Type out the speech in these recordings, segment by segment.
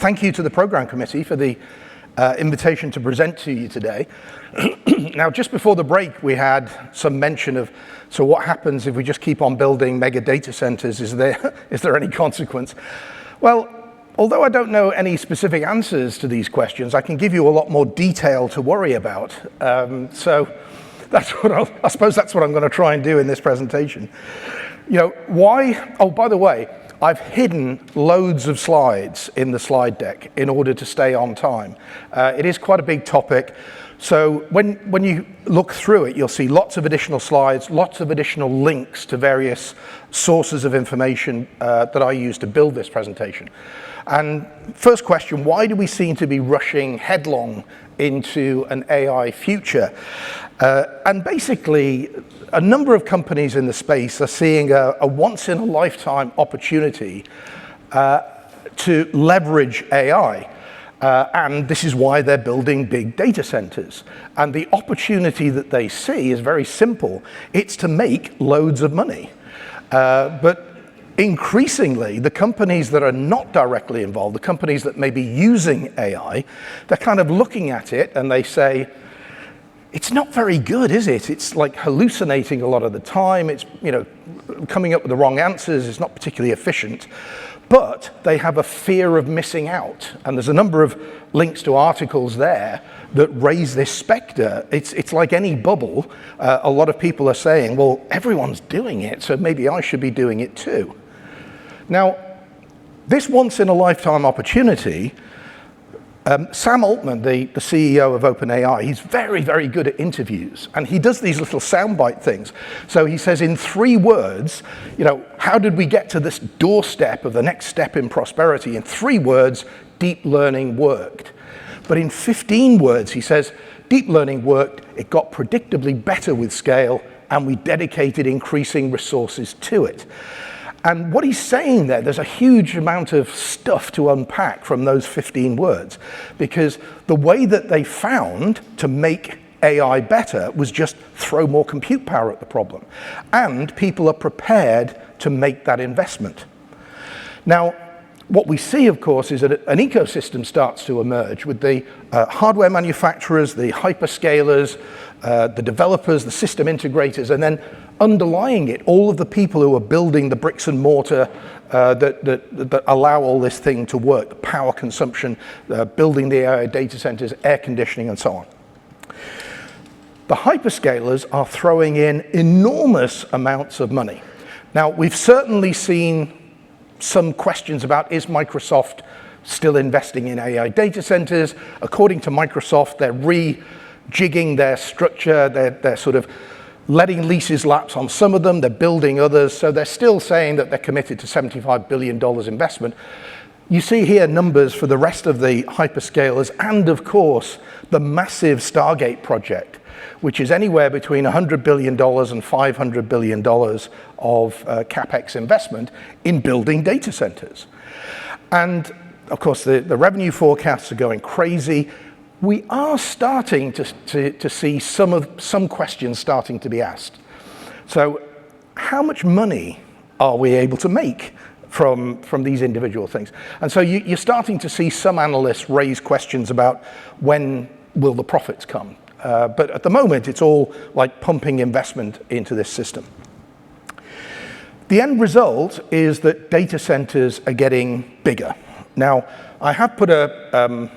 thank you to the program committee for the invitation to present to you today. Now, just before the break, we had some mention of, so what happens if we just keep on building mega data centers? Is there any consequence? Well, although I don't know any specific answers to these questions, I can give you a lot more detail to worry about. So that's what I suppose that's what I'm going to try and do in this presentation. You know, why? Oh, by the way, I've hidden loads of slides in the slide deck in order to stay on time. It is quite a big topic. So when you look through it, you'll see lots of additional slides, lots of additional links to various sources of information that I use to build this presentation. And first question, why do we seem to be rushing headlong into an AI future? And basically, a number of companies in the space are seeing a once-in-a-lifetime opportunity to leverage AI. And this is why they're building big data centers. And the opportunity that they see is very simple. It's to make loads of money. But increasingly, the companies that are not directly involved, the companies that may be using AI, they're kind of looking at it and they say, it's not very good, is it? It's like hallucinating a lot of the time. It's, you know, coming up with the wrong answers. It's not particularly efficient. But they have a fear of missing out. And there's a number of links to articles there that raise this specter. It's like any bubble. A lot of people are saying, well, everyone's doing it, so maybe I should be doing it too. Now, this once-in-a-lifetime opportunity, Sam Altman, the CEO of OpenAI, he's very, very good at interviews, and he does these little soundbite things. So he says in 3 words, you know, how did we get to this doorstep of the next step in prosperity? In 3 words, deep learning worked. But in 15 words, he says, deep learning worked, it got predictably better with scale, and we dedicated increasing resources to it. And what he's saying there's a huge amount of stuff to unpack from those 15 words, because the way that they found to make AI better was just throw more compute power at the problem. And people are prepared to make that investment. Now, what we see, of course, is that an ecosystem starts to emerge with the hardware manufacturers, the hyperscalers, the developers, the system integrators, and then underlying it, all of the people who are building the bricks and mortar that allow all this thing to work, the power consumption, building the AI data centers, air conditioning, and so on. The hyperscalers are throwing in enormous amounts of money. Now, we've certainly seen some questions about, is Microsoft still investing in AI data centers? According to Microsoft, they're rejigging their structure, they're sort of letting leases lapse on some of them, they're building others, so they're still saying that they're committed to $75 billion investment. You see here numbers for the rest of the hyperscalers and, of course, the massive Stargate project, which is anywhere between $100 billion and $500 billion of CapEx investment in building data centers. And, of course, the revenue forecasts are going crazy. We are starting to see some questions starting to be asked. So how much money are we able to make from these individual things? And so you're starting to see some analysts raise questions about when will the profits come. But at the moment, it's all like pumping investment into this system. The end result is that data centers are getting bigger. Now, I have put a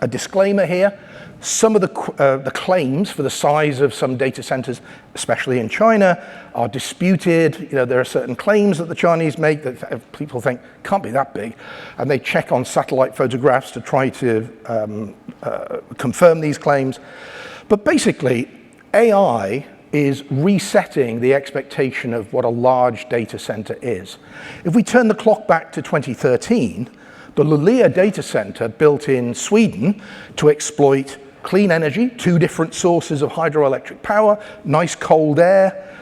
disclaimer here. Some of the claims for the size of some data centers, especially in China, are disputed. You know, there are certain claims that the Chinese make that people think can't be that big, and they check on satellite photographs to try to confirm these claims. But basically, AI is resetting the expectation of what a large data center is. If we turn the clock back to 2013, the Luleå data center built in Sweden to exploit clean energy, 2 different sources of hydroelectric power, nice cold air,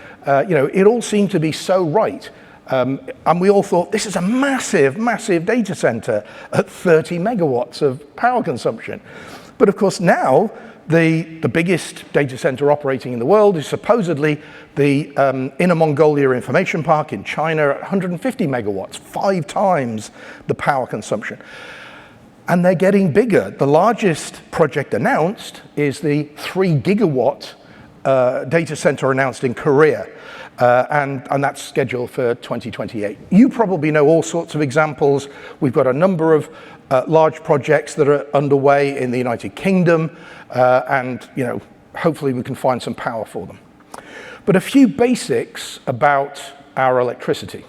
you know, it all seemed to be so right. And we all thought, this is a massive, massive data center at 30 megawatts of power consumption. But of course now, the biggest data center operating in the world is supposedly the Inner Mongolia Information Park in China at 150 megawatts, 5 times the power consumption. And they're getting bigger. The largest project announced is the 3 gigawatt data center announced in Korea. And that's scheduled for 2028. You probably know all sorts of examples. We've got a number of large projects that are underway in the United Kingdom, and hopefully we can find some power for them. But a few basics about our electricity.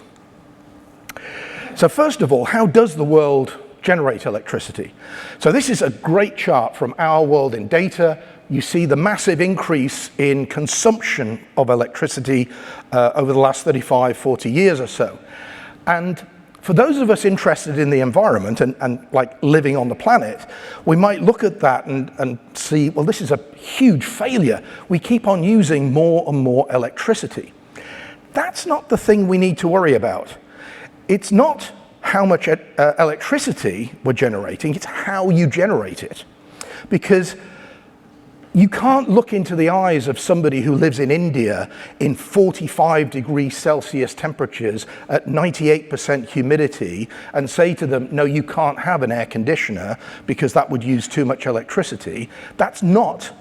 So first of all, how does the world generate electricity? So this is a great chart from Our World in Data. You see the massive increase in consumption of electricity over the last 35, 40 years or so. And for those of us interested in the environment and like living on the planet, we might look at that and see, well, this is a huge failure. We keep on using more and more electricity. That's not the thing we need to worry about. It's not how much electricity we're generating, it's how you generate it. Because you can't look into the eyes of somebody who lives in India in 45 degrees Celsius temperatures at 98% humidity and say to them, no, you can't have an air conditioner because that would use too much electricity. That's not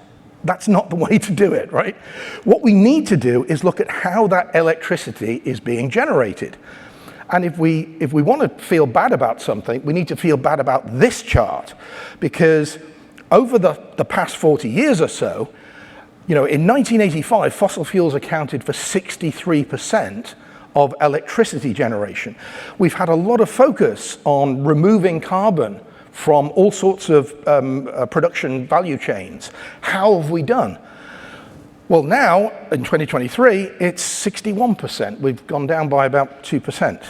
the way to do it, right? What we need to do is look at how that electricity is being generated. And if we want to feel bad about something, we need to feel bad about this chart, because over the past 40 years or so, in 1985, fossil fuels accounted for 63% of electricity generation. We've had a lot of focus on removing carbon from all sorts of production value chains. How have we done? Well, now, in 2023, it's 61%. We've gone down by about 2%.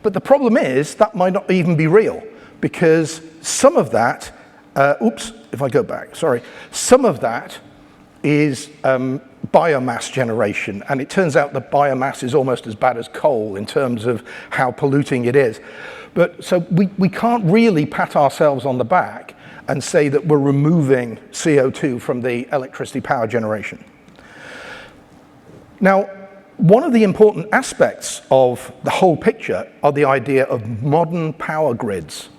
But the problem is that might not even be real, because some of that, some of that is biomass generation. And it turns out that biomass is almost as bad as coal in terms of how polluting it is. But so we can't really pat ourselves on the back and say that we're removing CO2 from the electricity power generation. Now, one of the important aspects of the whole picture are the idea of modern power grids.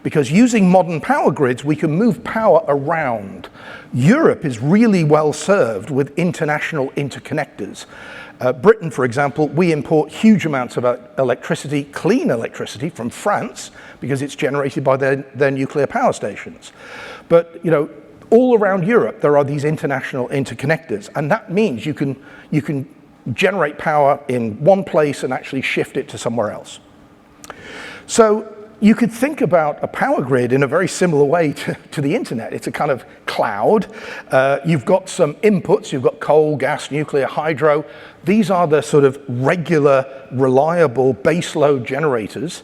Because using modern power grids, we can move power around. Europe is really well served with international interconnectors. Britain, for example, we import huge amounts of electricity, clean electricity, from France because it's generated by their nuclear power stations. But all around Europe, there are these international interconnectors, and that means you can generate power in one place and actually shift it to somewhere else. So you could think about a power grid in a very similar way to the internet. It's a kind of cloud. You've got some inputs. You've got coal, gas, nuclear, hydro. These are the sort of regular, reliable baseload generators.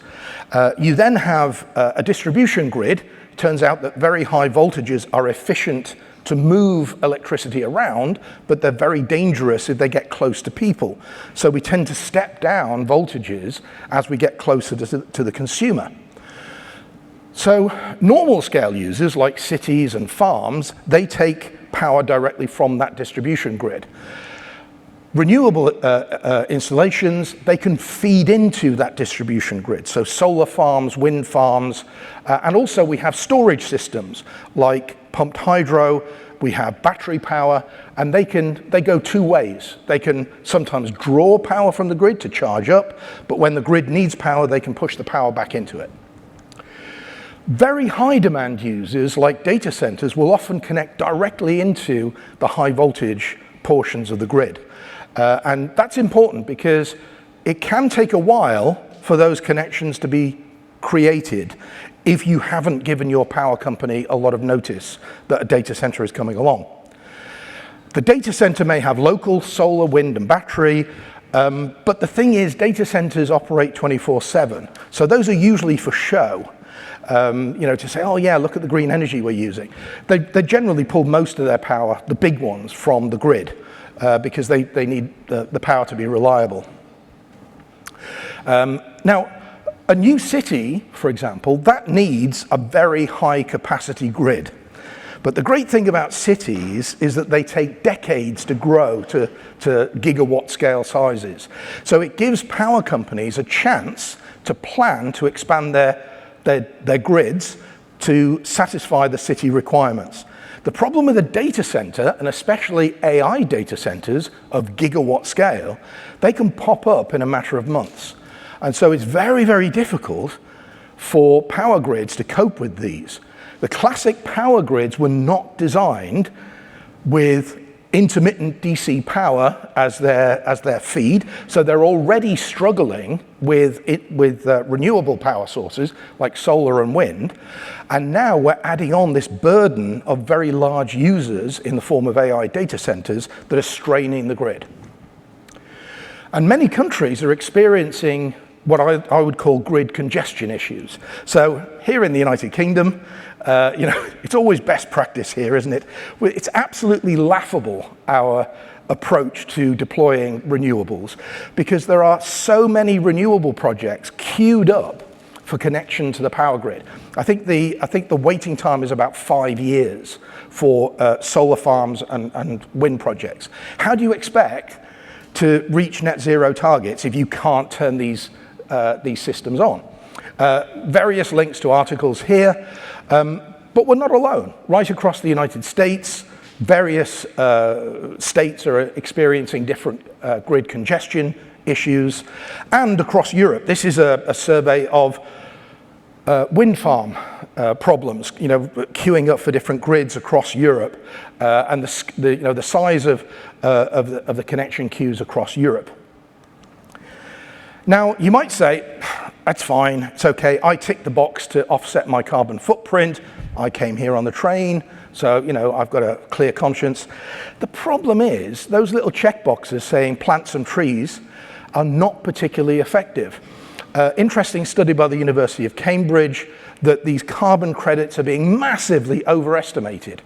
You then have a distribution grid. It turns out that very high voltages are efficient to move electricity around, but they're very dangerous if they get close to people. So we tend to step down voltages as we get closer to the consumer. So normal scale users like cities and farms, they take power directly from that distribution grid. Renewable installations, they can feed into that distribution grid. So solar farms, wind farms, and also we have storage systems like pumped hydro, we have battery power, and they go two ways. They can sometimes draw power from the grid to charge up, but when the grid needs power, they can push the power back into it. Very high demand users like data centers will often connect directly into the high voltage portions of the grid. And that's important because it can take a while for those connections to be created if you haven't given your power company a lot of notice that a data center is coming along. The data center may have local solar, wind, and battery, but the thing is data centers operate 24/7. So those are usually for show. To say, oh yeah, look at the green energy we're using. They generally pull most of their power, the big ones, from the grid because they need the power to be reliable. Now, a new city, for example, that needs a very high capacity grid. But the great thing about cities is that they take decades to grow to gigawatt scale sizes. So it gives power companies a chance to plan to expand their their grids to satisfy the city requirements. The problem with a data center, and especially AI data centers of gigawatt scale, they can pop up in a matter of months. And so it's very, very difficult for power grids to cope with these. The classic power grids were not designed with intermittent DC power as their feed, so they're already struggling with renewable power sources like solar and wind, and now we're adding on this burden of very large users in the form of AI data centers that are straining the grid. And many countries are experiencing what I would call grid congestion issues. So here in the United Kingdom, it's always best practice here, isn't it? It's absolutely laughable, our approach to deploying renewables, because there are so many renewable projects queued up for connection to the power grid. I think the waiting time is about 5 years for solar farms and wind projects. How do you expect to reach net zero targets if you can't turn these systems on? Various links to articles here, but we're not alone. Right across the United States, various states are experiencing different grid congestion issues, and across Europe. This is a survey of wind farm problems, queuing up for different grids across Europe, and the size of the connection queues across Europe. Now, you might say, that's fine, it's okay, I ticked the box to offset my carbon footprint, I came here on the train, so, I've got a clear conscience. The problem is, those little check boxes saying plant some trees are not particularly effective. Interesting study by the University of Cambridge that these carbon credits are being massively overestimated.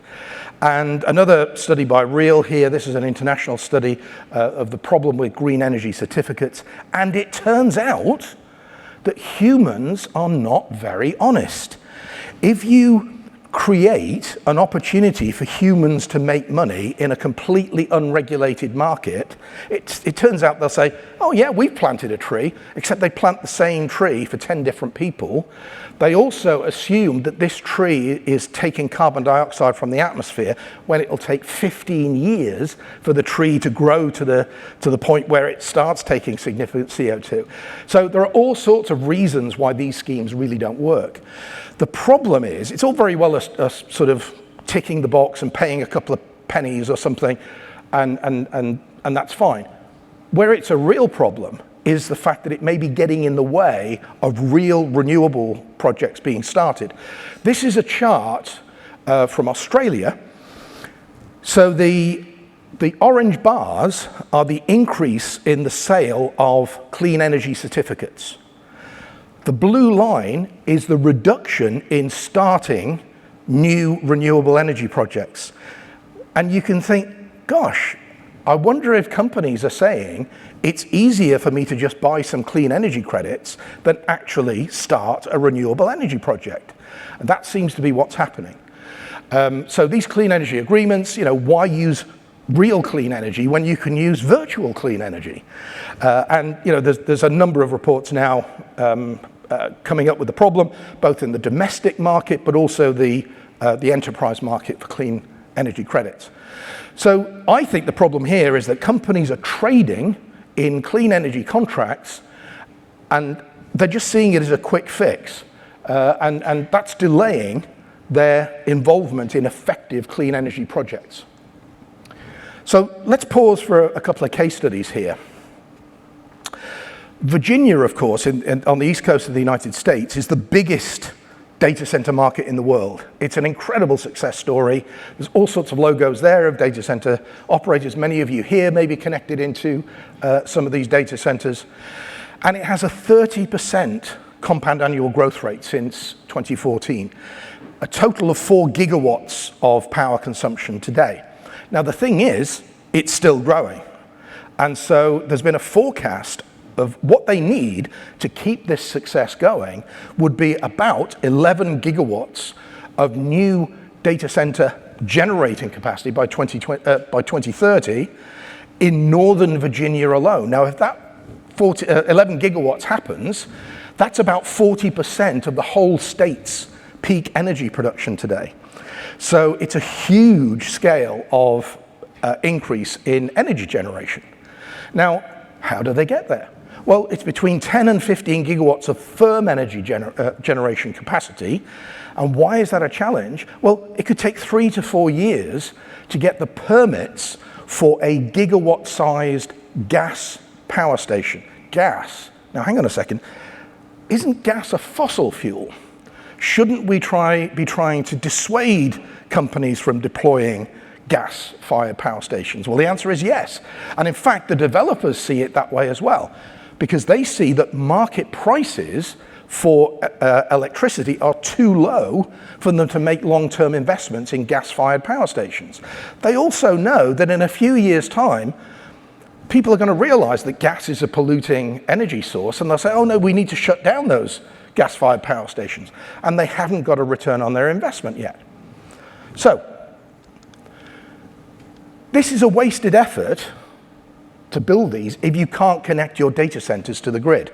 And another study by Real here, this is an international study of the problem with green energy certificates, and it turns out that humans are not very honest. If you create an opportunity for humans to make money in a completely unregulated market, it turns out they'll say, oh yeah, we've planted a tree, except they plant the same tree for 10 different people. They also assume that this tree is taking carbon dioxide from the atmosphere when it will take 15 years for the tree to grow to the point where it starts taking significant CO2. So there are all sorts of reasons why these schemes really don't work. The problem is, it's all very well us sort of ticking the box and paying a couple of pennies or something, and that's fine. Where it's a real problem is the fact that it may be getting in the way of real renewable projects being started. This is a chart from Australia. So the orange bars are the increase in the sale of clean energy certificates. The blue line is the reduction in starting new renewable energy projects. And you can think, gosh, I wonder if companies are saying it's easier for me to just buy some clean energy credits than actually start a renewable energy project. And that seems to be what's happening. So these clean energy agreements, why use real clean energy when you can use virtual clean energy? And there's a number of reports now coming up with the problem, both in the domestic market, but also the enterprise market for clean energy credits. So I think the problem here is that companies are trading in clean energy contracts, and they're just seeing it as a quick fix. And that's delaying their involvement in effective clean energy projects. So let's pause for a couple of case studies here. Virginia, of course, on the east coast of the United States, is the biggest data center market in the world. It's an incredible success story. There's all sorts of logos there of data center operators. Many of you here may be connected into some of these data centers. And it has a 30% compound annual growth rate since 2014. A total of 4 gigawatts of power consumption today. Now, the thing is, it's still growing. And so there's been a forecast of what they need to keep this success going would be about 11 gigawatts of new data center generating capacity by 2030 in Northern Virginia alone. Now, if that 11 gigawatts happens, That's about 40% of the whole state's peak energy production today. So it's a huge scale of increase in energy generation. Now, how do they get there? Well, it's between 10 and 15 gigawatts of firm energy generation capacity. And why is that a challenge? Well, it could take 3 to 4 years to get the permits for a gigawatt-sized gas power station. Gas. Now, hang on a second. Isn't gas a fossil fuel? Shouldn't we be trying to dissuade companies from deploying gas-fired power stations? Well, the answer is yes. And in fact, the developers see it that way as well, because they see that market prices for electricity are too low for them to make long-term investments in gas-fired power stations. They also know that in a few years' time, people are going to realize that gas is a polluting energy source, and they'll say, oh no, we need to shut down those gas-fired power stations. And they haven't got a return on their investment yet. So, this is a wasted effort to build these if you can't connect your data centers to the grid.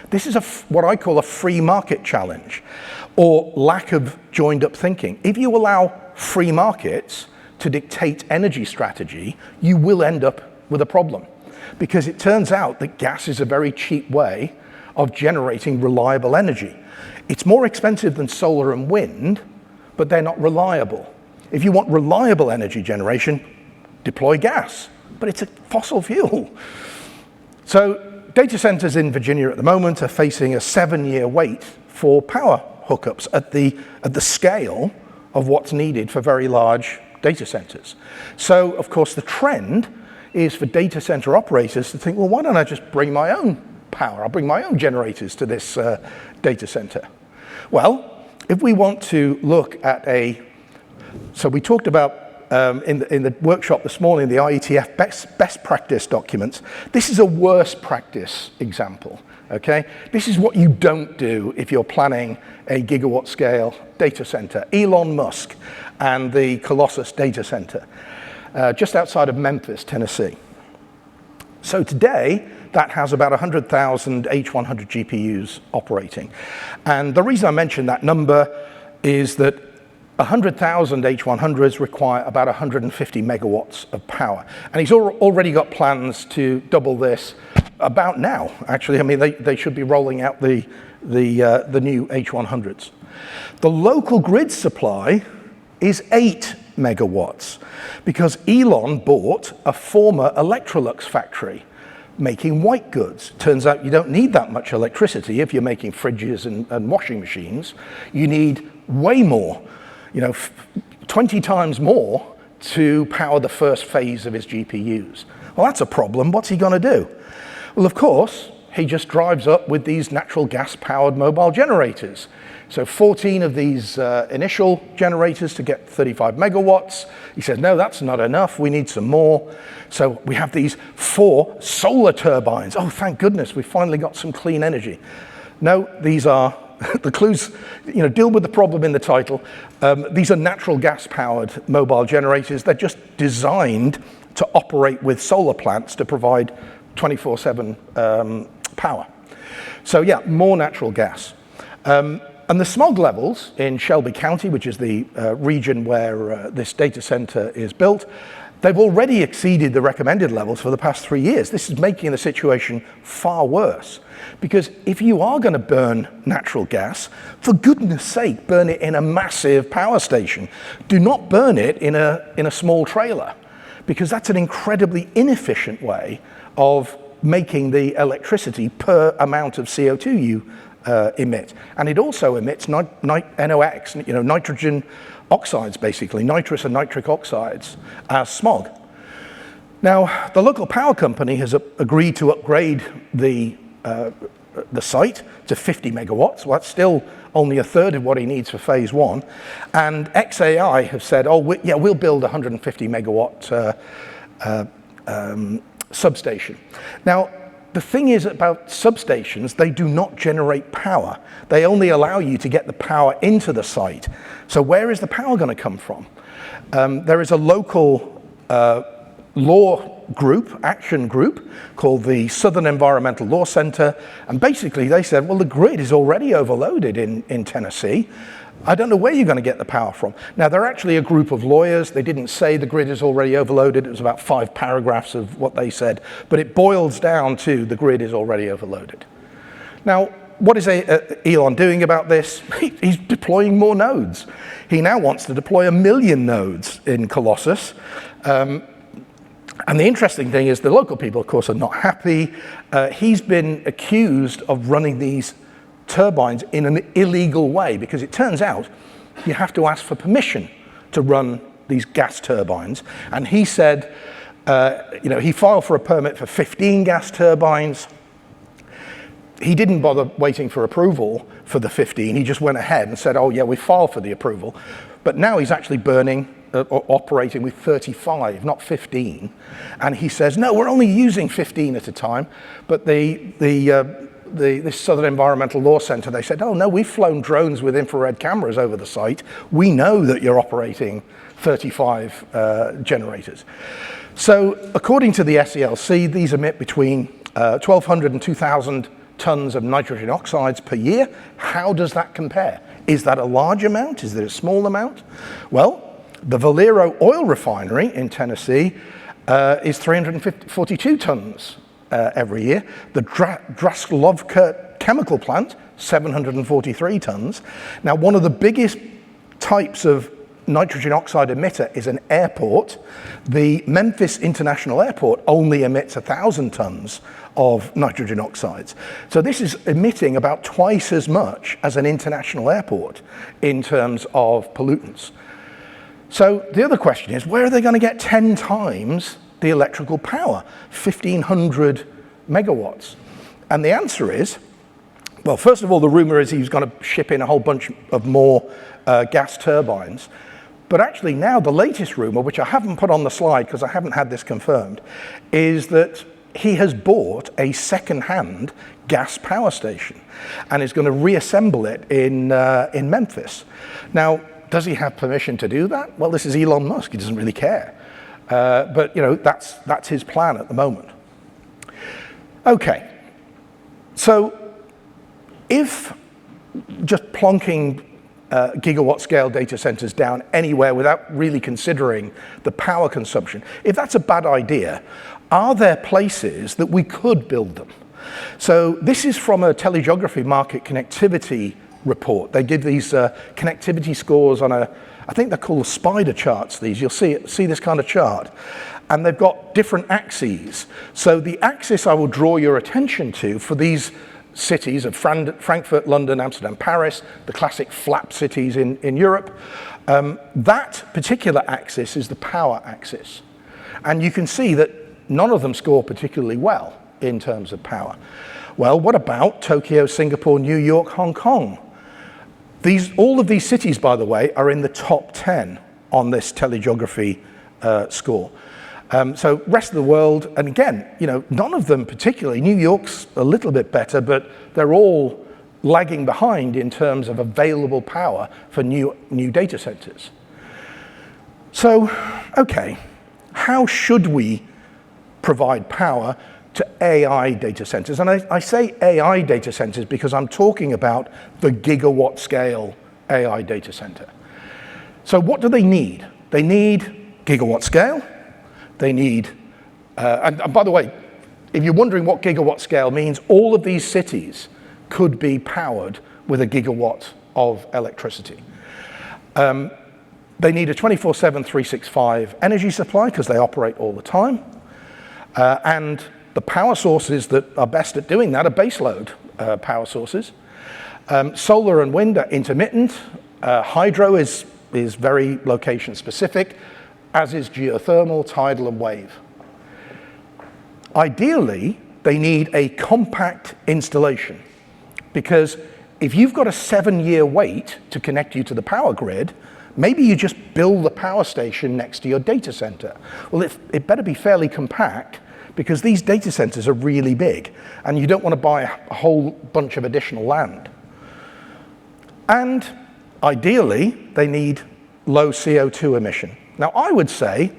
This is what I call a free market challenge, or lack of joined up thinking. If you allow free markets to dictate energy strategy, you will end up with a problem. Because it turns out that gas is a very cheap way of generating reliable energy. It's more expensive than solar and wind, but they're not reliable. If you want reliable energy generation, deploy gas, but it's a fossil fuel. So data centers in Virginia at the moment are facing a 7-year wait for power hookups at the scale of what's needed for very large data centers. So, of course, the trend is for data center operators to think, well, why don't I just bring my own power? I'll bring my own generators to this data center. Well, if we want to look at so we talked about in the workshop this morning, the IETF best practice documents. This is a worst practice example, okay? This is what you don't do if you're planning a gigawatt scale data center. Elon Musk and the Colossus data center, just outside of Memphis, Tennessee. So today, that has about 100,000 H100 GPUs operating. And the reason I mention that number is that 100,000 H100s require about 150 megawatts of power. And he's already got plans to double this about now, actually. I mean, they should be rolling out the new H100s. The local grid supply is 8 megawatts because Elon bought a former Electrolux factory making white goods. Turns out you don't need that much electricity if you're making fridges and washing machines. You need way more. 20 times more to power the first phase of his GPUs. Well, that's a problem. What's he going to do? Well, of course, he just drives up with these natural gas-powered mobile generators. So 14 of these initial generators to get 35 megawatts. He says, no, that's not enough. We need some more. So we have these 4 solar turbines. Oh, thank goodness, we finally got some clean energy. No, these are the clues, deal with the problem in the title. These are natural gas-powered mobile generators. They're just designed to operate with solar plants to provide 24/7 power. So yeah, more natural gas. And the smog levels in Shelby County, which is the region where this data center is built, they've already exceeded the recommended levels for the past 3 years. This is making the situation far worse. Because if you are going to burn natural gas, for goodness sake, burn it in a massive power station. Do not burn it in a small trailer, because that's an incredibly inefficient way of making the electricity per amount of CO2 you emit. And it also emits NOx, nitrogen oxides, basically, nitrous and nitric oxides as smog. Now, the local power company has agreed to upgrade the site to 50 megawatts. Well, that's still only a third of what he needs for phase 1. And XAI have said, we'll build a 150 megawatt substation. Now, the thing is about substations, they do not generate power. They only allow you to get the power into the site. So where is the power going to come from? There is a local law action group, called the Southern Environmental Law Center, and basically they said, well, the grid is already overloaded in Tennessee. I don't know where you're going to get the power from. Now, they're actually a group of lawyers. They didn't say the grid is already overloaded. It was about 5 paragraphs of what they said, but it boils down to the grid is already overloaded. Now, what is Elon doing about this? He's deploying more nodes. He now wants to deploy 1 million nodes in Colossus. And the interesting thing is the local people, of course, are not happy. He's been accused of running these turbines in an illegal way, because it turns out you have to ask for permission to run these gas turbines. And he said, he filed for a permit for 15 gas turbines. He didn't bother waiting for approval for the 15. He just went ahead and said, oh yeah, we filed for the approval. But now he's actually operating with 35, not 15. And he says, no, we're only using 15 at a time. But this Southern Environmental Law Center, they said, oh no, we've flown drones with infrared cameras over the site. We know that you're operating 35 generators. So according to the SELC, these emit between 1,200 and 2,000 tons of nitrogen oxides per year. How does that compare? Is that a large amount? Is it a small amount? Well, the Valero oil refinery in Tennessee is 342 tons every year. The Draslovka chemical plant, 743 tons. Now, one of the biggest types of nitrogen oxide emitter is an airport. The Memphis International Airport only emits 1,000 tons of nitrogen oxides. So this is emitting about twice as much as an international airport in terms of pollutants. So the other question is, where are they going to get 10 times the electrical power, 1,500 megawatts? And the answer is, well, first of all, the rumor is he's going to ship in a whole bunch of more gas turbines. But actually now the latest rumor, which I haven't put on the slide because I haven't had this confirmed, is that he has bought a second-hand gas power station and is going to reassemble it in Memphis. Now, does he have permission to do that? Well, this is Elon Musk. He doesn't really care. But that's his plan at the moment. Okay. So if just plonking gigawatt scale data centers down anywhere without really considering the power consumption, if that's a bad idea, are there places that we could build them? So this is from a telegeography market connectivity report. They give these connectivity scores on I think they're called spider charts, these. You'll see this kind of chart. And they've got different axes. So the axis I will draw your attention to for these cities of Frankfurt, London, Amsterdam, Paris, the classic flap cities in Europe, that particular axis is the power axis. And you can see that none of them score particularly well in terms of power. Well, what about Tokyo, Singapore, New York, Hong Kong? All of these cities, by the way, are in the top 10 on this telegeography score. So rest of the world, and again, none of them particularly. New York's a little bit better, but they're all lagging behind in terms of available power for new data centers. So, okay, how should we provide power to AI data centers? And I say AI data centers because I'm talking about the gigawatt scale AI data center. So what do they need? They need gigawatt scale. They need, and by the way, if you're wondering what gigawatt scale means, all of these cities could be powered with a gigawatt of electricity. They need a 24/7, 365 energy supply because they operate all the time. And the power sources that are best at doing that are baseload power sources. Solar and wind are intermittent. Hydro is very location specific, as is geothermal, tidal, and wave. Ideally, they need a compact installation, because if you've got a 7-year wait to connect you to the power grid, maybe you just build a power station next to your data center. Well, it better be fairly compact, because these data centers are really big, and you don't want to buy a whole bunch of additional land. And ideally, they need low CO2 emission. Now, I would say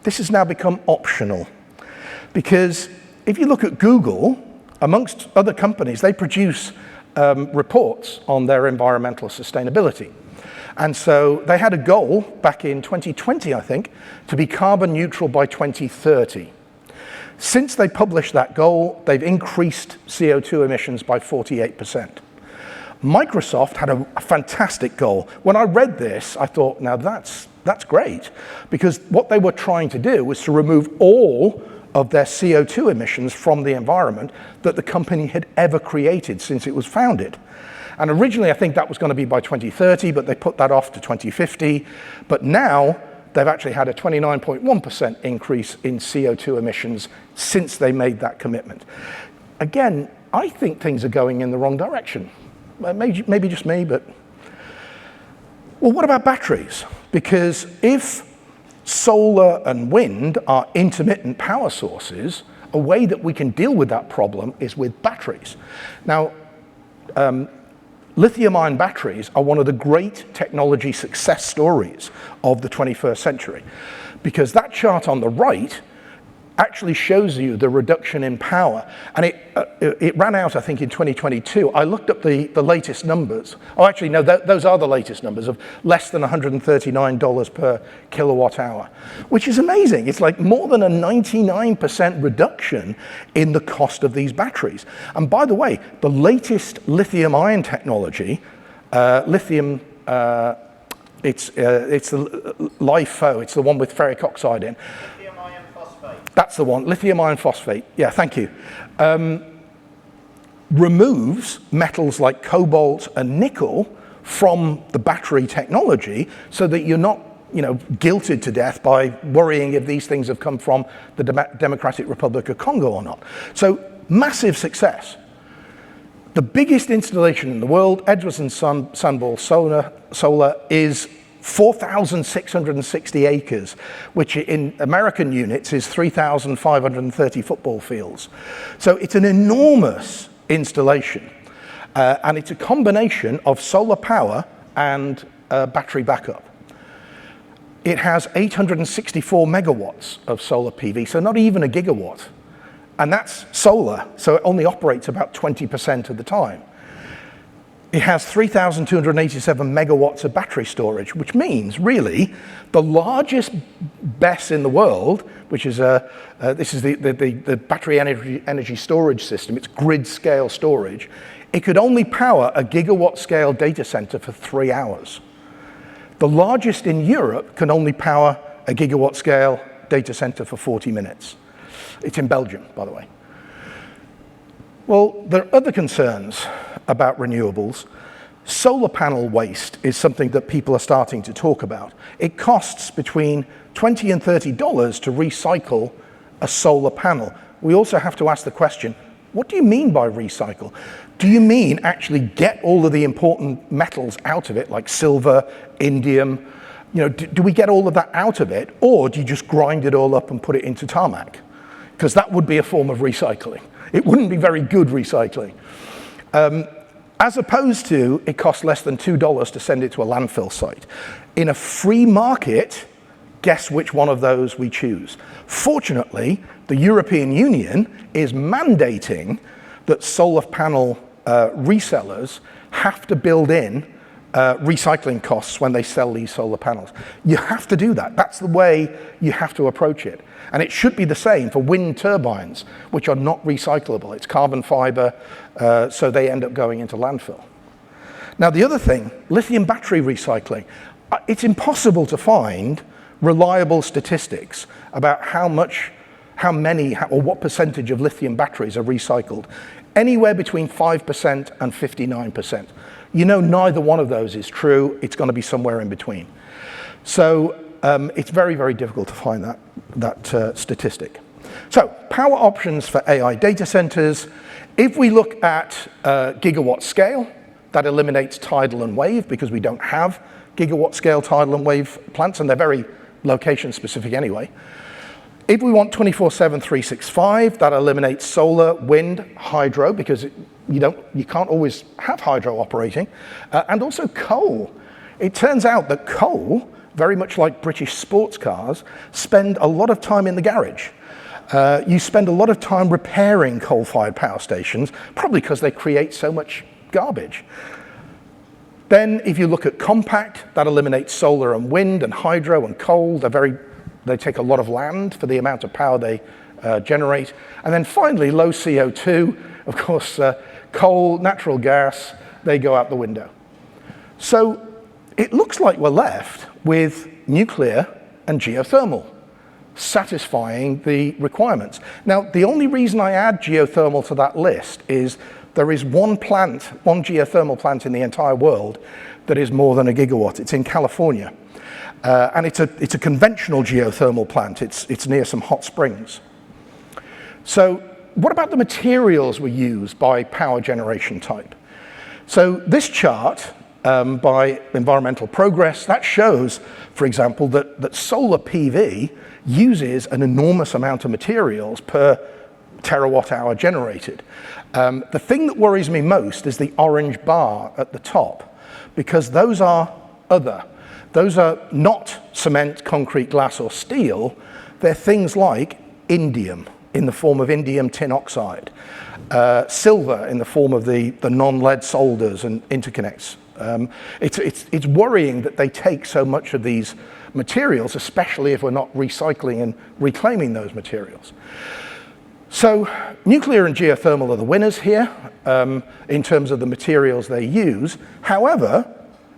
this has now become optional. Because if you look at Google, amongst other companies, they produce reports on their environmental sustainability. And so they had a goal back in 2020, I think, to be carbon neutral by 2030. Since they published that goal, they've increased CO2 emissions by 48%. Microsoft had a fantastic goal. When I read this, I thought, now that's great, because what they were trying to do was to remove all of their CO2 emissions from the environment that the company had ever created since it was founded. And originally, I think that was going to be by 2030, but they put that off to 2050. But now, they've actually had a 29.1% increase in CO2 emissions since they made that commitment. Again, I think things are going in the wrong direction. Maybe just me, but... Well, what about batteries? Because if solar and wind are intermittent power sources, a way that we can deal with that problem is with batteries. Now, lithium-ion batteries are one of the great technology success stories of the 21st century, because that chart on the right actually shows you the reduction in power. And it ran out, I think, in 2022. I looked up the latest numbers. Oh, actually, no, those are the latest numbers of less than $139 per kilowatt hour, which is amazing. It's like more than a 99% reduction in the cost of these batteries. And by the way, the latest lithium-ion technology, lithium, it's the LiFePO, it's the one with ferric oxide in. That's the one, lithium iron phosphate. Yeah, thank you. Removes metals like cobalt and nickel from the battery technology so that you're not, guilted to death by worrying if these things have come from the Democratic Republic of Congo or not. So massive success. The biggest installation in the world, Edgeworth Sunball Solar, is 4,660 acres, which in American units is 3,530 football fields. So it's an enormous installation. And it's a combination of solar power and battery backup. It has 864 megawatts of solar PV, so not even a gigawatt. And that's solar, so it only operates about 20% of the time. It has 3,287 megawatts of battery storage, which means, really, the largest BESS in the world, which is this is the battery energy storage system. It's grid-scale storage. It could only power a gigawatt-scale data center for 3 hours. The largest in Europe can only power a gigawatt-scale data center for 40 minutes. It's in Belgium, by the way. Well, there are other concerns about renewables. Solar panel waste is something that people are starting to talk about. It costs between $20 and $30 to recycle a solar panel. We also have to ask the question, what do you mean by recycle? Do you mean actually get all of the important metals out of it, like silver, indium? Do we get all of that out of it, or do you just grind it all up and put it into tarmac? Because that would be a form of recycling. It wouldn't be very good recycling. As opposed to, it costs less than $2 to send it to a landfill site. In a free market, guess which one of those we choose? Fortunately, the European Union is mandating that solar panel resellers have to build in recycling costs when they sell these solar panels. You have to do that. That's the way you have to approach it. And it should be the same for wind turbines, which are not recyclable. It's carbon fiber, so they end up going into landfill. Now, the other thing, lithium battery recycling. It's impossible to find reliable statistics about how many, or what percentage of lithium batteries are recycled. Anywhere between 5% and 59%. Neither one of those is true. It's going to be somewhere in between. So it's very, very difficult to find that statistic. So power options for AI data centers. If we look at gigawatt scale, that eliminates tidal and wave because we don't have gigawatt scale tidal and wave plants, and they're very location specific anyway. If we want 24/7, 365, that eliminates solar, wind, hydro, because you can't always have hydro operating, and also coal. It turns out that coal, very much like British sports cars, spend a lot of time in the garage. You spend a lot of time repairing coal-fired power stations, probably because they create so much garbage. Then if you look at compact, that eliminates solar and wind and hydro and coal. They take a lot of land for the amount of power they generate. And then finally, low CO2, of course, coal, natural gas, they go out the window. So it looks like we're left with nuclear and geothermal satisfying the requirements. Now, the only reason I add geothermal to that list is there is one geothermal plant in the entire world that is more than 1 gigawatt. It's in California. And it's a conventional geothermal plant. It's near some hot springs. So what about the materials we use by power generation type? So this chart by Environmental Progress, that shows, for example, that solar PV uses an enormous amount of materials per terawatt hour generated. The thing that worries me most is the orange bar at the top, because those are other. Those are not cement, concrete, glass, or steel. They're things like indium in the form of indium tin oxide, silver in the form of the non-lead solders and interconnects. It's worrying that they take so much of these materials, especially if we're not recycling and reclaiming those materials. So nuclear and geothermal are the winners here in terms of the materials they use. However,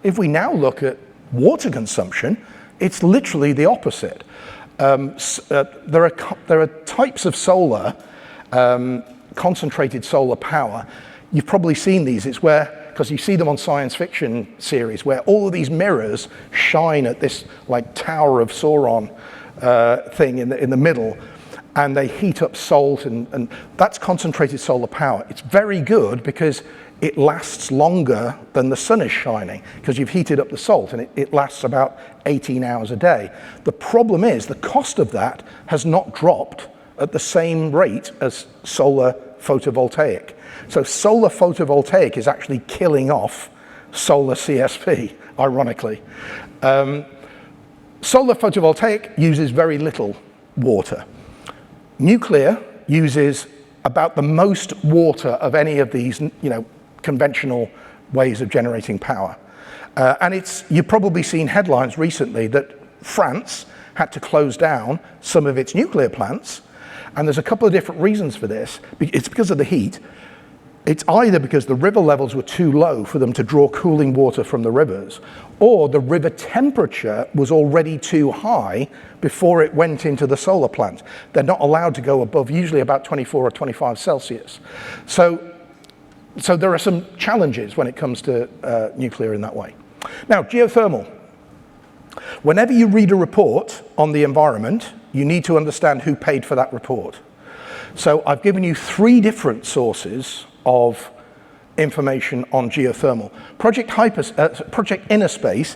if we now look at water consumption, it's literally the opposite. There are types of solar, concentrated solar power. You've probably seen these. It's where, because you see them on science fiction series, where all of these mirrors shine at this like Tower of Sauron thing in the middle, and they heat up salt, and that's concentrated solar power. It's very good because it lasts longer than the sun is shining, because you've heated up the salt, and it lasts about 18 hours a day. The problem is the cost of that has not dropped at the same rate as solar photovoltaic. So solar photovoltaic is actually killing off solar CSP, ironically. Solar photovoltaic uses very little water. Nuclear uses about the most water of any of these, conventional ways of generating power. And you've probably seen headlines recently that France had to close down some of its nuclear plants. And there's a couple of different reasons for this. It's because of the heat. It's either because the river levels were too low for them to draw cooling water from the rivers, or the river temperature was already too high before it went into the solar plant. They're not allowed to go above usually about 24 or 25 Celsius. So there are some challenges when it comes to nuclear in that way. Now, geothermal. Whenever you read a report on the environment, you need to understand who paid for that report. So I've given you 3 different sources of information on geothermal. Project Innerspace,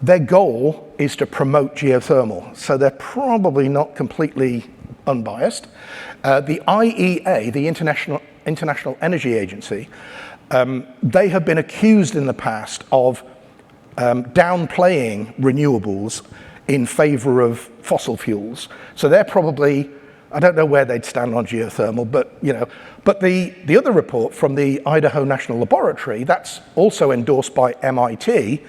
their goal is to promote geothermal, so they're probably not completely unbiased. The IEA, the International Energy Agency, they have been accused in the past of downplaying renewables in favor of fossil fuels. So they're probably, I don't know where they'd stand on geothermal, but the other report from the Idaho National Laboratory, that's also endorsed by MIT,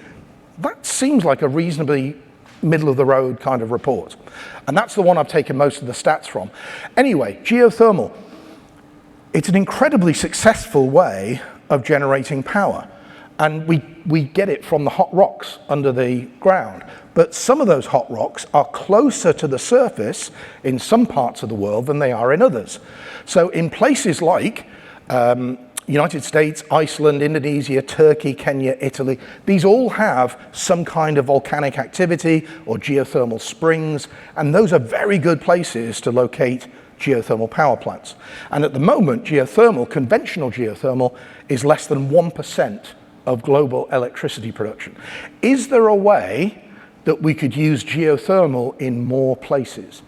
that seems like a reasonably middle-of-the-road kind of report. And that's the one I've taken most of the stats from. Anyway, geothermal. It's an incredibly successful way of generating power. And we get it from the hot rocks under the ground. But some of those hot rocks are closer to the surface in some parts of the world than they are in others. So in places like United States, Iceland, Indonesia, Turkey, Kenya, Italy, these all have some kind of volcanic activity or geothermal springs, and those are very good places to locate geothermal power plants. And at the moment, conventional geothermal, is less than 1% of global electricity production. Is there a way that we could use geothermal in more places?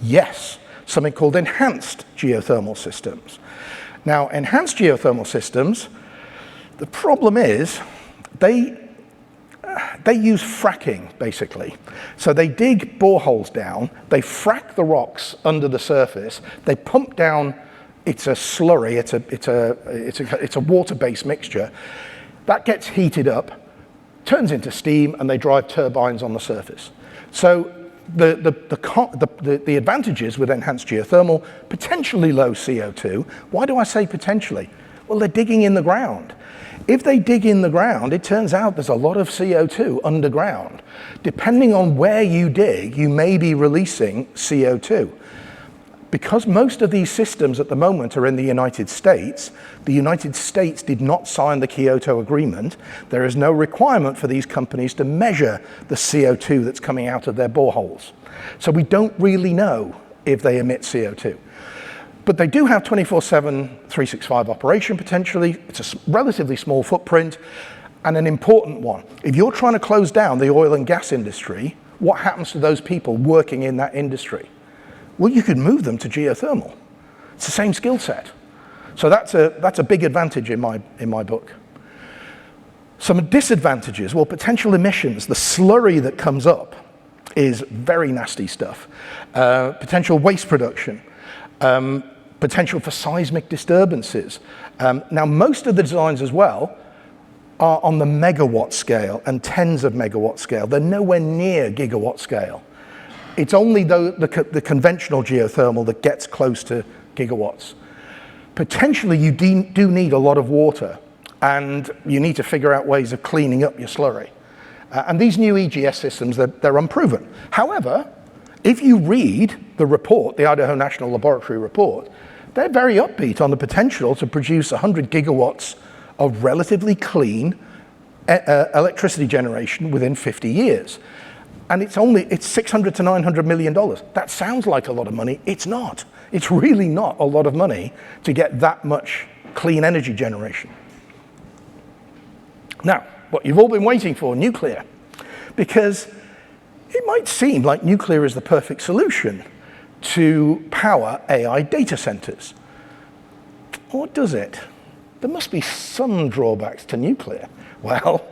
Yes, something called enhanced geothermal systems. Now, enhanced geothermal systems, the problem is they use fracking, basically. So they dig boreholes down, they frack the rocks under the surface, they pump down, it's a slurry, it's a water-based mixture. That gets heated up, turns into steam, and they drive turbines on the surface. So the advantages with enhanced geothermal, potentially low CO2. Why do I say potentially? Well, they're digging in the ground. If they dig in the ground, it turns out there's a lot of CO2 underground. Depending on where you dig, you may be releasing CO2. Because most of these systems at the moment are in the United States did not sign the Kyoto Agreement. There is no requirement for these companies to measure the CO2 that's coming out of their boreholes. So we don't really know if they emit CO2. But they do have 24/7, 365 operation potentially. It's a relatively small footprint and an important one. If you're trying to close down the oil and gas industry, what happens to those people working in that industry? Well, you could move them to geothermal. It's the same skill set. So that's a big advantage in my book. Some disadvantages, well, potential emissions. The slurry that comes up is very nasty stuff. Potential waste production. Potential for seismic disturbances. Now, most of the designs as well are on the megawatt scale and tens of megawatt scale. They're nowhere near gigawatt scale. It's only the conventional geothermal that gets close to gigawatts. Potentially, you do need a lot of water, and you need to figure out ways of cleaning up your slurry. And these new EGS systems, they're unproven. However, if you read the report, the Idaho National Laboratory report, they're very upbeat on the potential to produce 100 gigawatts of relatively clean electricity generation within 50 years. And it's $600 to $900 million. That sounds like a lot of money. It's not. It's really not a lot of money to get that much clean energy generation. Now, what you've all been waiting for, nuclear. Because it might seem like nuclear is the perfect solution to power AI data centers. Or does it? There must be some drawbacks to nuclear. Well,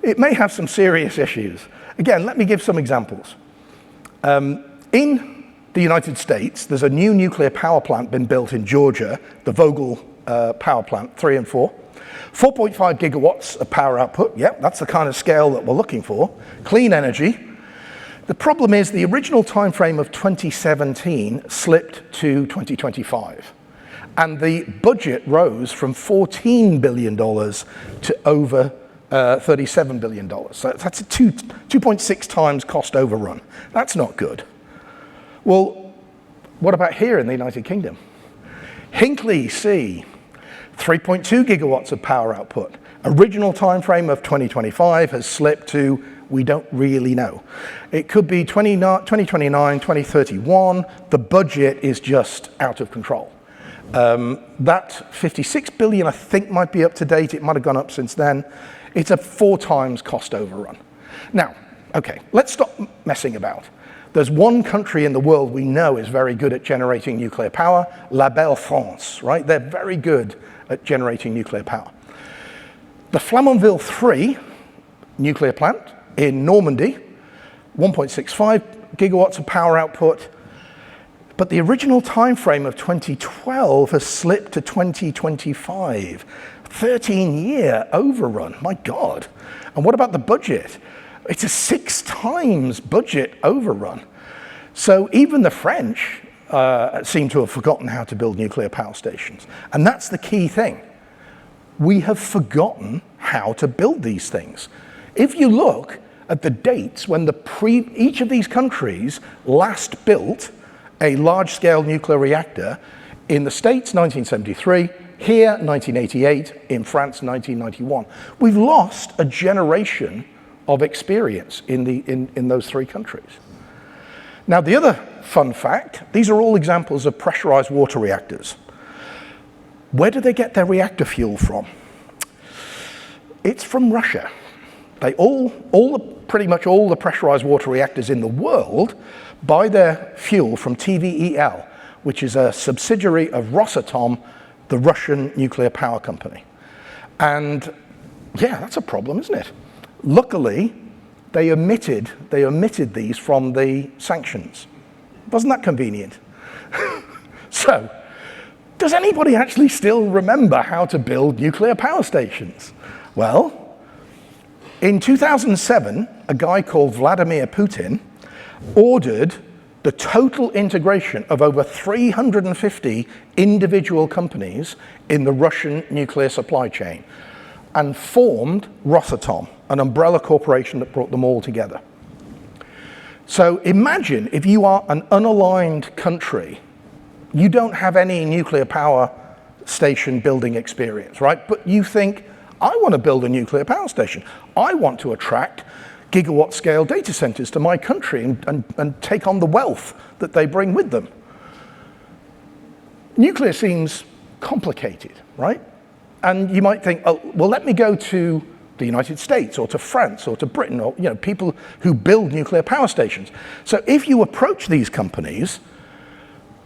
it may have some serious issues. Again, let me give some examples. In the United States, there's a new nuclear power plant been built in Georgia, the Vogtle power plant, 3 and 4. 4.5 gigawatts of power output. Yep, that's the kind of scale that we're looking for. Clean energy. The problem is the original time frame of 2017 slipped to 2025. And the budget rose from $14 billion to over $37 billion. So that's a 2.6 times cost overrun. That's not good. Well, what about here in the United Kingdom? Hinkley C, 3.2 gigawatts of power output. Original time frame of 2025 has slipped to, we don't really know. It could be 2029, 2031. The budget is just out of control. That 56 billion, I think, might be up to date. It might have gone up since then. It's a 4 times cost overrun. Now, okay, let's stop messing about. There's one country in the world we know is very good at generating nuclear power, La Belle France, right? They're very good at generating nuclear power. The Flamanville 3 nuclear plant in Normandy, 1.65 gigawatts of power output, but the original time frame of 2012 has slipped to 2025. 13-year overrun, my God. And what about the budget? It's a 6 times budget overrun. So even the French seem to have forgotten how to build nuclear power stations. And that's the key thing. We have forgotten how to build these things. If you look at the dates when each of these countries last built a large-scale nuclear reactor, in the States, 1973, here, 1988, in France, 1991. We've lost a generation of experience in those 3 countries. Now, the other fun fact, these are all examples of pressurized water reactors. Where do they get their reactor fuel from? It's from Russia. Pretty much all the pressurized water reactors in the world buy their fuel from TVEL, which is a subsidiary of Rosatom, the Russian nuclear power company. And yeah, that's a problem, isn't it? Luckily, they omitted these from the sanctions. Wasn't that convenient? So, does anybody actually still remember how to build nuclear power stations? Well, in 2007, a guy called Vladimir Putin ordered the total integration of over 350 individual companies in the Russian nuclear supply chain and formed Rosatom, an umbrella corporation that brought them all together. So imagine if you are an unaligned country, you don't have any nuclear power station building experience, right? But you think, I want to build a nuclear power station. I want to attract gigawatt scale data centers to my country and take on the wealth that they bring with them. Nuclear seems complicated, right? And you might think, oh, well, let me go to the United States or to France or to Britain or people who build nuclear power stations. So if you approach these companies,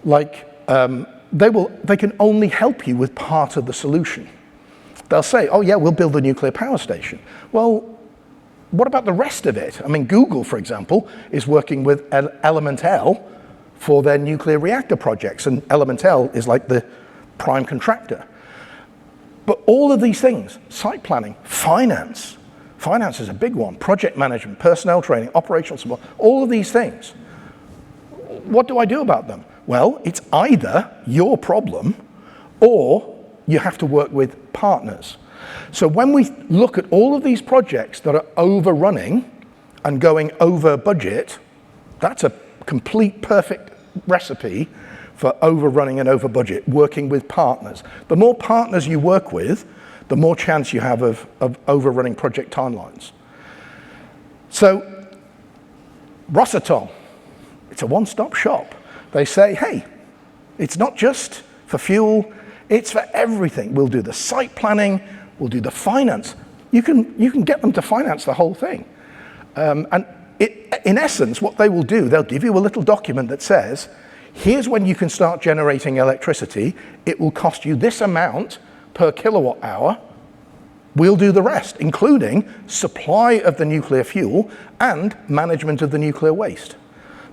like they can only help you with part of the solution. They'll say, oh yeah, we'll build a nuclear power station. Well, what about the rest of it? I mean, Google, for example, is working with Element L for their nuclear reactor projects, and Element L is like the prime contractor. But all of these things, site planning, finance is a big one, project management, personnel training, operational support, all of these things. What do I do about them? Well, it's either your problem or you have to work with partners. So when we look at all of these projects that are overrunning and going over budget, that's a complete perfect recipe for overrunning and over budget, working with partners. The more partners you work with, the more chance you have of overrunning project timelines. So Rosatom, it's a one-stop shop. They say, hey, it's not just for fuel, it's for everything. We'll do the site planning, we'll do the finance. You can get them to finance the whole thing. In essence, what they will do, they'll give you a little document that says, here's when you can start generating electricity. It will cost you this amount per kilowatt hour. We'll do the rest, including supply of the nuclear fuel and management of the nuclear waste.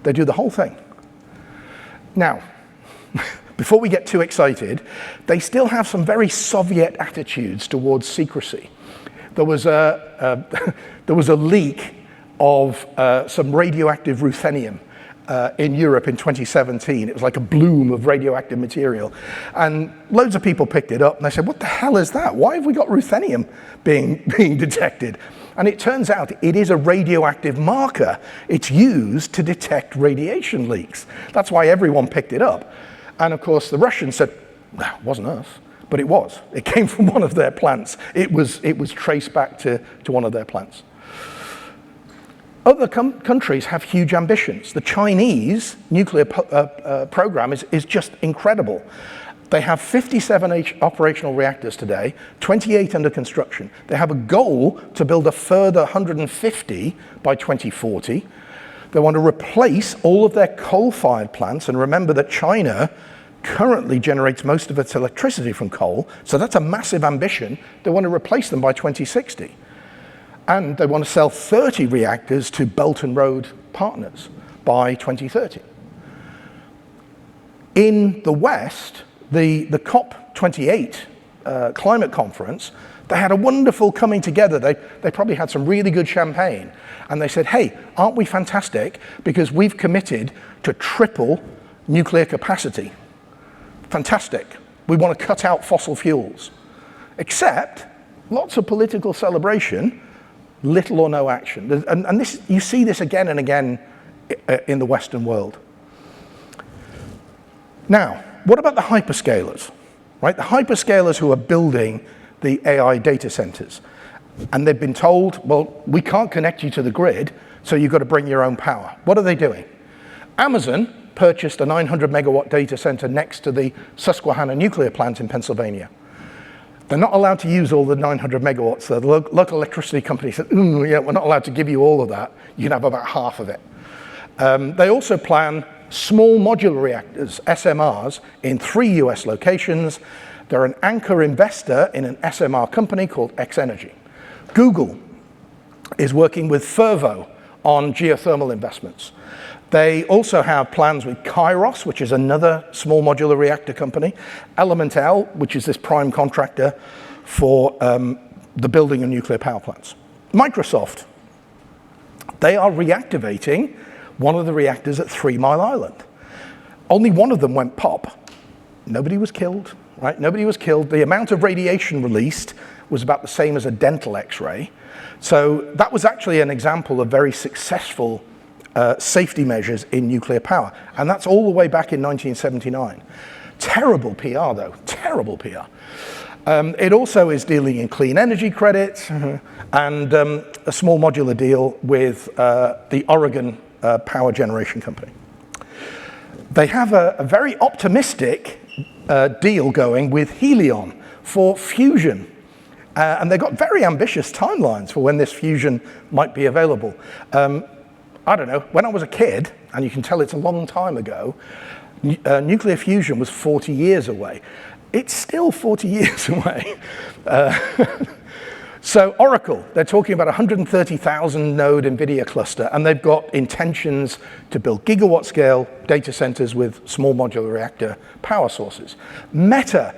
They do the whole thing. Now, before we get too excited, they still have some very Soviet attitudes towards secrecy. There was a leak of some radioactive ruthenium in Europe in 2017. It was like a bloom of radioactive material. And loads of people picked it up and they said, what the hell is that? Why have we got ruthenium being detected? And it turns out it is a radioactive marker. It's used to detect radiation leaks. That's why everyone picked it up. And of course, the Russians said, no, it wasn't us. But it was. It came from one of their plants. It was traced back to one of their plants. Other countries have huge ambitions. The Chinese nuclear program is just incredible. They have 57 operational reactors today, 28 under construction. They have a goal to build a further 150 by 2040. They want to replace all of their coal-fired plants, and remember that China currently generates most of its electricity from coal, so that's a massive ambition. They want to replace them by 2060. And they want to sell 30 reactors to Belt and Road partners by 2030. In the West, the COP28 climate conference, they had a wonderful coming together. They probably had some really good champagne. And they said, hey, aren't we fantastic? Because we've committed to triple nuclear capacity. Fantastic. We want to cut out fossil fuels. Except lots of political celebration, little or no action. And this, you see this again and again in the Western world. Now, what about the hyperscalers? Right? The hyperscalers who are building the AI data centers. And they've been told, well, we can't connect you to the grid, so you've got to bring your own power. What are they doing? Amazon purchased a 900 megawatt data center next to the Susquehanna nuclear plant in Pennsylvania. They're not allowed to use all the 900 megawatts. So the local electricity company said, yeah, we're not allowed to give you all of that. You can have about half of it. They also plan small modular reactors, SMRs, in 3 US locations. They're an anchor investor in an SMR company called X Energy. Google is working with Fervo on geothermal investments. They also have plans with Kairos, which is another small modular reactor company, Elemental, which is this prime contractor for the building of nuclear power plants. Microsoft, they are reactivating one of the reactors at 3 Mile Island. Only one of them went pop. Nobody was killed, right? Nobody was killed. The amount of radiation released was about the same as a dental X-ray. So that was actually an example of very successful safety measures in nuclear power. And that's all the way back in 1979. Terrible PR, though, terrible PR. It also is dealing in clean energy credits and a small modular deal with the Oregon Power Generation Company. They have a very optimistic deal going with Helion for fusion. And they've got very ambitious timelines for when this fusion might be available. I don't know, when I was a kid, and you can tell it's a long time ago, nuclear fusion was 40 years away. It's still 40 years away. So Oracle, they're talking about a 130,000 node NVIDIA cluster, and they've got intentions to build gigawatt scale data centers with small modular reactor power sources. Meta,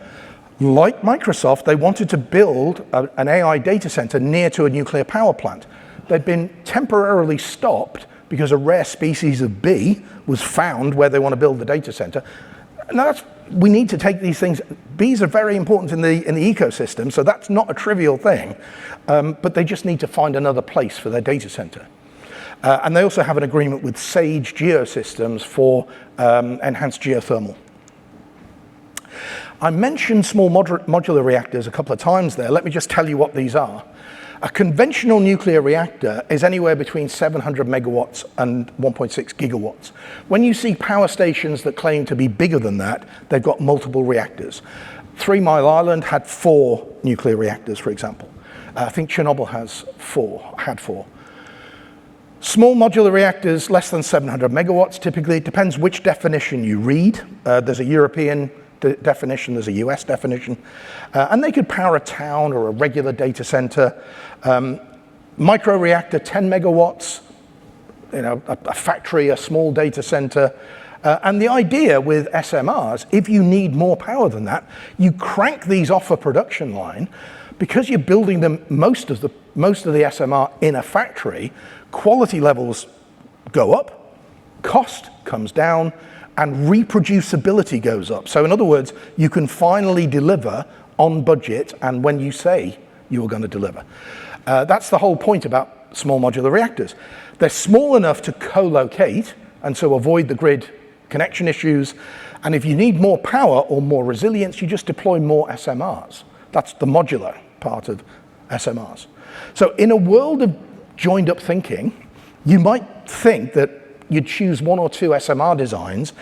like Microsoft, they wanted to build an AI data center near to a nuclear power plant. They'd been temporarily stopped because a rare species of bee was found where they want to build the data center. Now we need to take these things. Bees are very important in the ecosystem, so that's not a trivial thing. But they just need to find another place for their data center. And they also have an agreement with Sage Geosystems for enhanced geothermal. I mentioned small modular reactors a couple of times there. Let me just tell you what these are. A conventional nuclear reactor is anywhere between 700 megawatts and 1.6 gigawatts. When you see power stations that claim to be bigger than that, they've got multiple reactors. 3 Mile Island had 4 nuclear reactors, for example. I think Chernobyl had 4. Small modular reactors, less than 700 megawatts, typically. It depends which definition you read. There's a European definition, there's a US definition, and they could power a town or a regular data center. Micro reactor, 10 megawatts, a factory, a small data center. And the idea with SMRs, if you need more power than that, you crank these off a production line. Because you're building them, most of the SMR in a factory, quality levels go up, cost comes down, and reproducibility goes up. So in other words, you can finally deliver on budget and when you say you are going to deliver. That's the whole point about small modular reactors. They're small enough to co-locate and so avoid the grid connection issues. And if you need more power or more resilience, you just deploy more SMRs. That's the modular part of SMRs. So in a world of joined up thinking, you might think that you'd choose 1 or 2 SMR designs,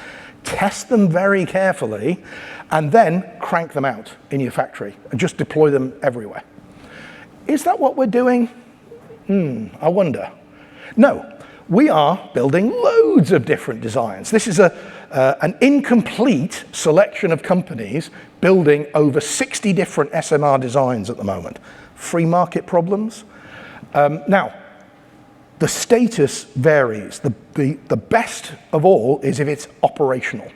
test them very carefully, and then crank them out in your factory and just deploy them everywhere. Is that what we're doing? I wonder. No, we are building loads of different designs. This is an incomplete selection of companies building over 60 different SMR designs at the moment. Free market problems. Now, the status varies. The best of all is if it's operational.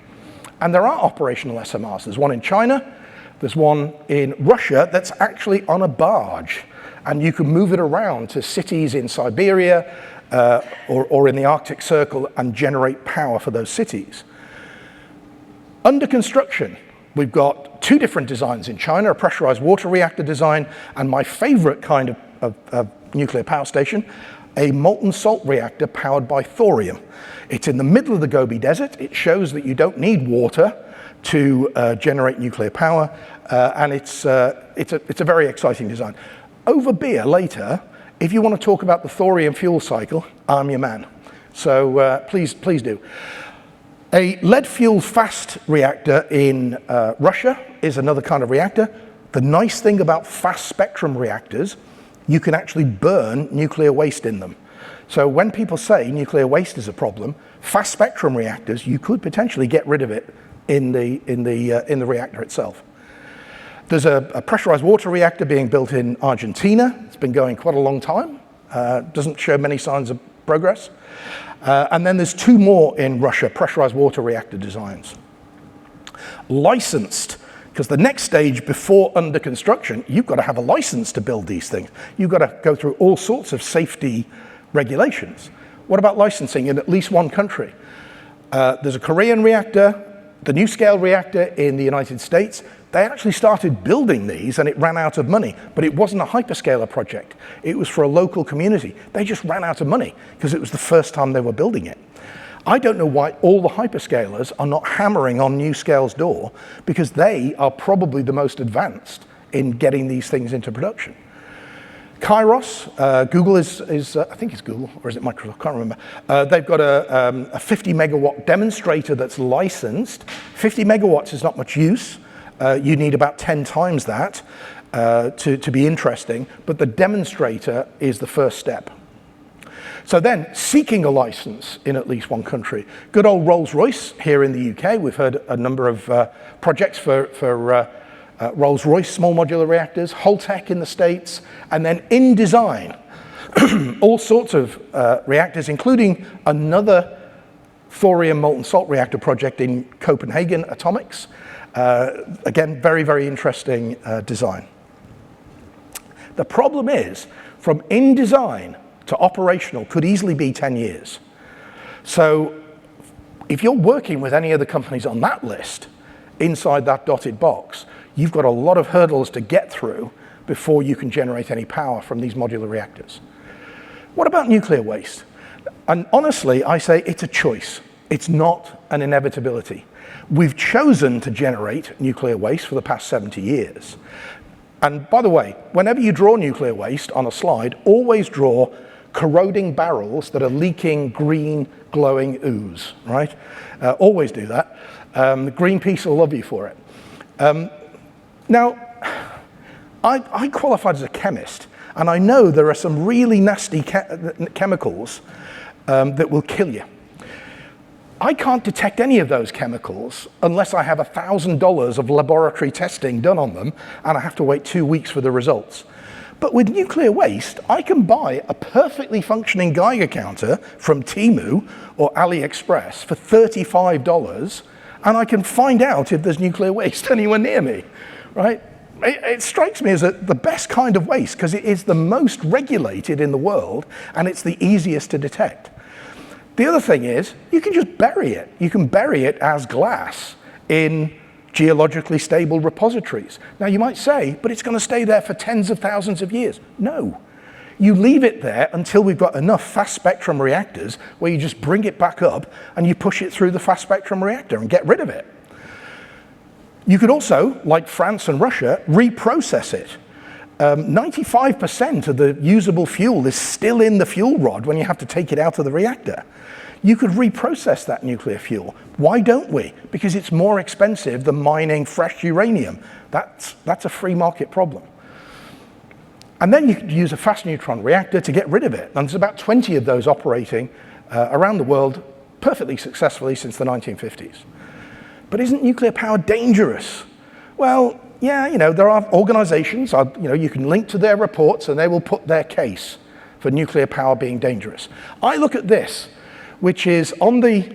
And there are operational SMRs. There's one in China, there's one in Russia that's actually on a barge. And you can move it around to cities in Siberia or in the Arctic Circle and generate power for those cities. Under construction, we've got 2 different designs in China, a pressurized water reactor design, and my favorite kind of nuclear power station, a molten salt reactor powered by thorium. It's in the middle of the Gobi Desert. It shows that you don't need water to generate nuclear power, and it's a very exciting design. Over beer later, if you want to talk about the thorium fuel cycle, I'm your man. So please do. A lead-fueled fast reactor in Russia is another kind of reactor. The nice thing about fast spectrum reactors, you can actually burn nuclear waste in them. So when people say nuclear waste is a problem, fast spectrum reactors, you could potentially get rid of it in the reactor itself. There's a pressurized water reactor being built in Argentina. It's been going quite a long time. Doesn't show many signs of progress. And then there's 2 more in Russia, pressurized water reactor designs. Licensed, because the next stage before under construction, you've got to have a license to build these things. You've got to go through all sorts of safety regulations. What about licensing in at least one country? There's a Korean reactor, the NuScale reactor in the United States. They actually started building these and it ran out of money, but it wasn't a hyperscaler project. It was for a local community. They just ran out of money because it was the first time they were building it. I don't know why all the hyperscalers are not hammering on NuScale's door, because they are probably the most advanced in getting these things into production. Kairos, Google is I think it's Google, or is it Microsoft? I can't remember. They've got a 50 megawatt demonstrator that's licensed. 50 megawatts is not much use. You need about 10 times that to be interesting, but the demonstrator is the first step. So then, seeking a license in at least one country. Good old Rolls-Royce here in the UK. We've heard a number of projects for Rolls-Royce small modular reactors, Holtec in the States, and then in design, all sorts of reactors, including another thorium molten salt reactor project in Copenhagen Atomics. Again, very, very interesting design. The problem is, from in design to operational could easily be 10 years. So if you're working with any of the companies on that list, inside that dotted box, you've got a lot of hurdles to get through before you can generate any power from these modular reactors. What about nuclear waste? And honestly, I say it's a choice. It's not an inevitability. We've chosen to generate nuclear waste for the past 70 years. And by the way, whenever you draw nuclear waste on a slide, always draw corroding barrels that are leaking green, glowing ooze, right? Always do that. Greenpeace will love you for it. Now, I qualified as a chemist, and I know there are some really nasty chemicals that will kill you. I can't detect any of those chemicals unless I have $1,000 of laboratory testing done on them, and I have to wait 2 weeks for the results. But with nuclear waste, I can buy a perfectly functioning Geiger counter from Temu or AliExpress for $35, and I can find out if there's nuclear waste anywhere near me, right? It strikes me as the best kind of waste because it is the most regulated in the world, and it's the easiest to detect. The other thing is, you can just bury it. You can bury it as glass in geologically stable repositories. Now you might say, but it's going to stay there for tens of thousands of years. No. You leave it there until we've got enough fast spectrum reactors where you just bring it back up and you push it through the fast spectrum reactor and get rid of it. You could also, like France and Russia, reprocess it. 95% of the usable fuel is still in the fuel rod when you have to take it out of the reactor. You could reprocess that nuclear fuel. Why don't we? Because it's more expensive than mining fresh uranium. That's a free market problem. And then you could use a fast neutron reactor to get rid of it. And there's about 20 of those operating around the world perfectly successfully since the 1950s. But isn't nuclear power dangerous? Well, yeah, there are organizations, you can link to their reports and they will put their case for nuclear power being dangerous. I look at this, which is on the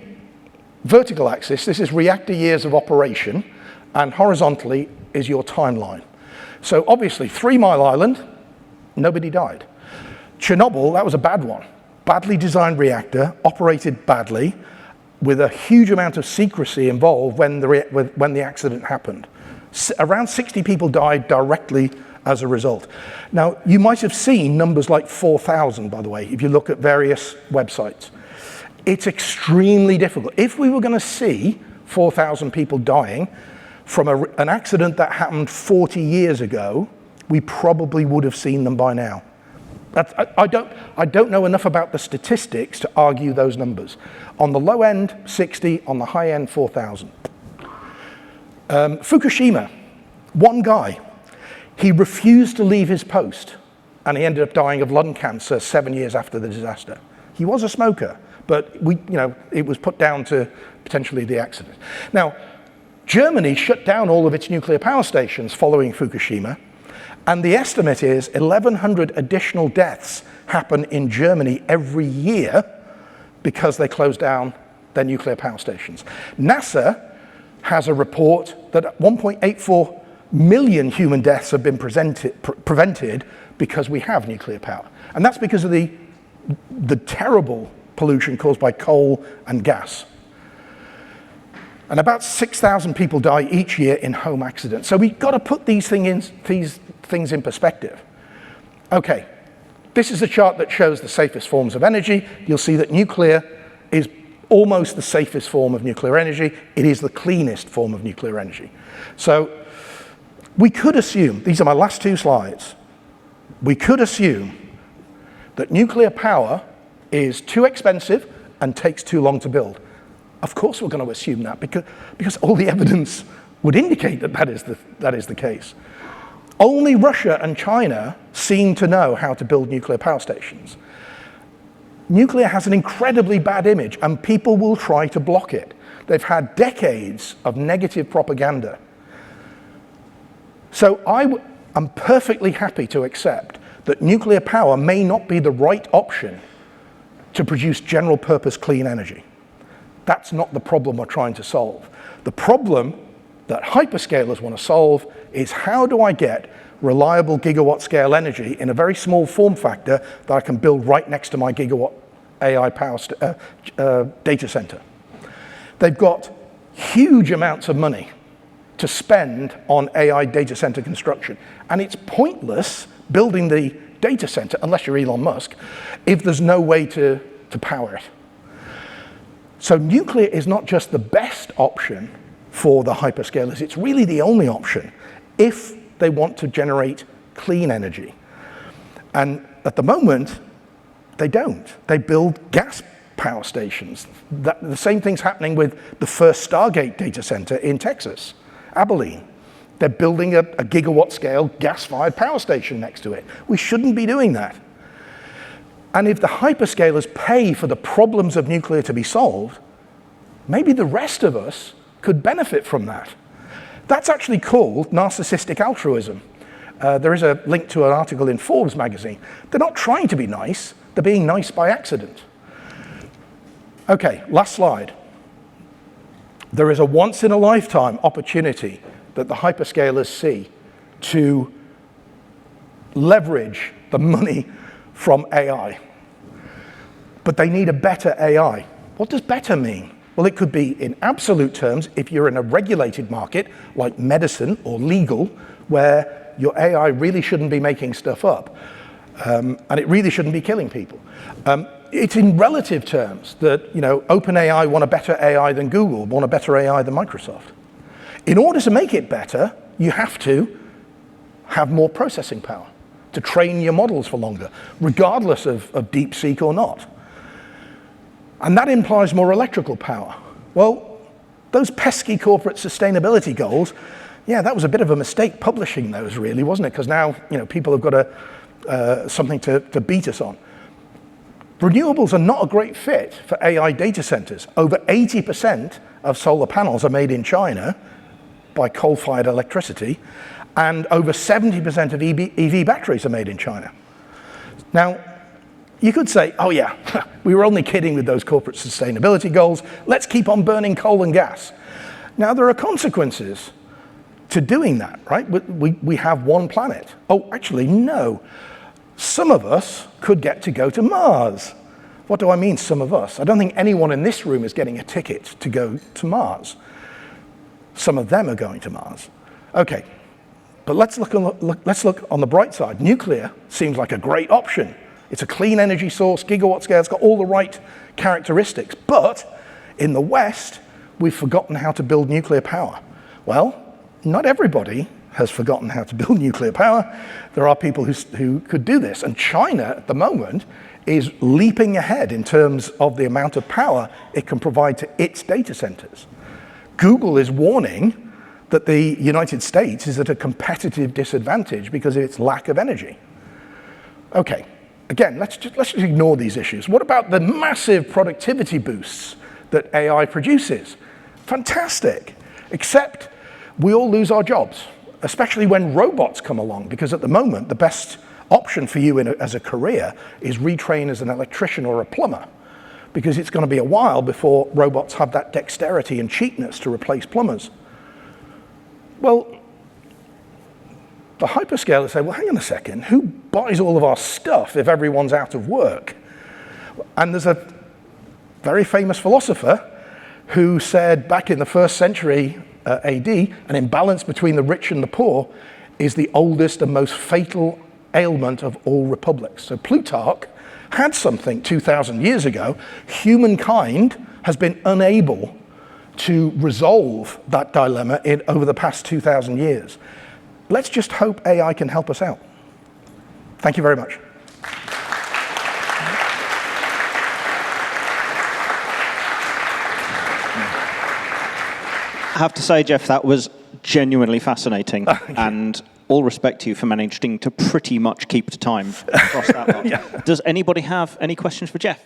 vertical axis, this is reactor years of operation, and horizontally is your timeline. So obviously, 3 Mile Island, nobody died. Chernobyl, that was a bad one. Badly designed reactor, operated badly, with a huge amount of secrecy involved when the accident happened. Around 60 people died directly as a result. Now, you might have seen numbers like 4,000, by the way, if you look at various websites. It's extremely difficult. If we were going to see 4,000 people dying from an accident that happened 40 years ago, we probably would have seen them by now. I don't know enough about the statistics to argue those numbers. On the low end, 60. On the high end, 4,000. Fukushima, one guy, he refused to leave his post, and he ended up dying of lung cancer 7 years after the disaster. He was a smoker, but it was put down to potentially the accident. Now, Germany shut down all of its nuclear power stations following Fukushima, And the estimate is 1,100 additional deaths happen in Germany every year because they close down their nuclear power stations. NASA has a report that 1.84 million human deaths have been prevented because we have nuclear power. And that's because of the terrible pollution caused by coal and gas. And about 6,000 people die each year in home accidents. So we've got to put these things in perspective. Okay, this is a chart that shows the safest forms of energy. You'll see that nuclear is almost the safest form of nuclear energy. It is the cleanest form of nuclear energy. So we could assume, these are my last two slides, we could assume that nuclear power is too expensive and takes too long to build. Of course we're going to assume that because all the evidence would indicate that that is the case. Only Russia and China seem to know how to build nuclear power stations. Nuclear has an incredibly bad image, and people will try to block it. They've had decades of negative propaganda. So I'm perfectly happy to accept that nuclear power may not be the right option to produce general purpose clean energy. That's not the problem we're trying to solve. The problem that hyperscalers want to solve is, how do I get reliable gigawatt scale energy in a very small form factor that I can build right next to my gigawatt AI power data center? They've got huge amounts of money to spend on AI data center construction, and it's pointless building the data center, unless you're Elon Musk, if there's no way to power it. So nuclear is not just the best option for the hyperscalers, it's really the only option if they want to generate clean energy. And at the moment, they don't. They build gas power stations. The same thing's happening with the first Stargate data center in Texas, Abilene. They're building a gigawatt scale gas-fired power station next to it. We shouldn't be doing that. And if the hyperscalers pay for the problems of nuclear to be solved, maybe the rest of us could benefit from that. That's actually called narcissistic altruism. There is a link to an article in Forbes magazine. They're not trying to be nice, they're being nice by accident. Okay, last slide. There is a once-in-a-lifetime opportunity that the hyperscalers see to leverage the money from AI. But they need a better AI. What does better mean? Well, it could be in absolute terms if you're in a regulated market like medicine or legal, where your AI really shouldn't be making stuff up, and it really shouldn't be killing people. It's in relative terms that, OpenAI want a better AI than Google, want a better AI than Microsoft. In order to make it better, you have to have more processing power to train your models for longer, regardless of DeepSeek or not. And that implies more electrical power. Well, those pesky corporate sustainability goals, yeah, that was a bit of a mistake publishing those, really, wasn't it? Because now, people have got something to beat us on. Renewables are not a great fit for AI data centers. Over 80% of solar panels are made in China by coal-fired electricity, and over 70% of EV batteries are made in China. Now, you could say, oh yeah, we were only kidding with those corporate sustainability goals. Let's keep on burning coal and gas. Now, there are consequences to doing that, right? We have one planet. Oh, actually, no. Some of us could get to go to Mars. What do I mean, some of us? I don't think anyone in this room is getting a ticket to go to Mars. Some of them are going to Mars. Okay, but let's look on the bright side. Nuclear seems like a great option. It's a clean energy source, gigawatt scale, it's got all the right characteristics. But in the West, we've forgotten how to build nuclear power. Well, not everybody has forgotten how to build nuclear power. There are people who could do this. And China, at the moment, is leaping ahead in terms of the amount of power it can provide to its data centers. Google is warning that the United States is at a competitive disadvantage because of its lack of energy. Okay, again, let's just ignore these issues. What about the massive productivity boosts that AI produces? Fantastic, except we all lose our jobs. especially when robots come along, because at the moment, the best option for you as a career is retrain as an electrician or a plumber, because it's going to be a while before robots have that dexterity and cheapness to replace plumbers. Well, the hyperscalers say, well, hang on a second, who buys all of our stuff if everyone's out of work? And there's a very famous philosopher who said back in the 1st century AD, an imbalance between the rich and the poor is the oldest and most fatal ailment of all republics. So Plutarch had something 2,000 years ago. Humankind has been unable to resolve that dilemma over the past 2,000 years. Let's just hope AI can help us out. Thank you very much. I have to say, Geoff, that was genuinely fascinating. And all respect to you for managing to pretty much keep to time across that lot. Yeah. Does anybody have any questions for Geoff?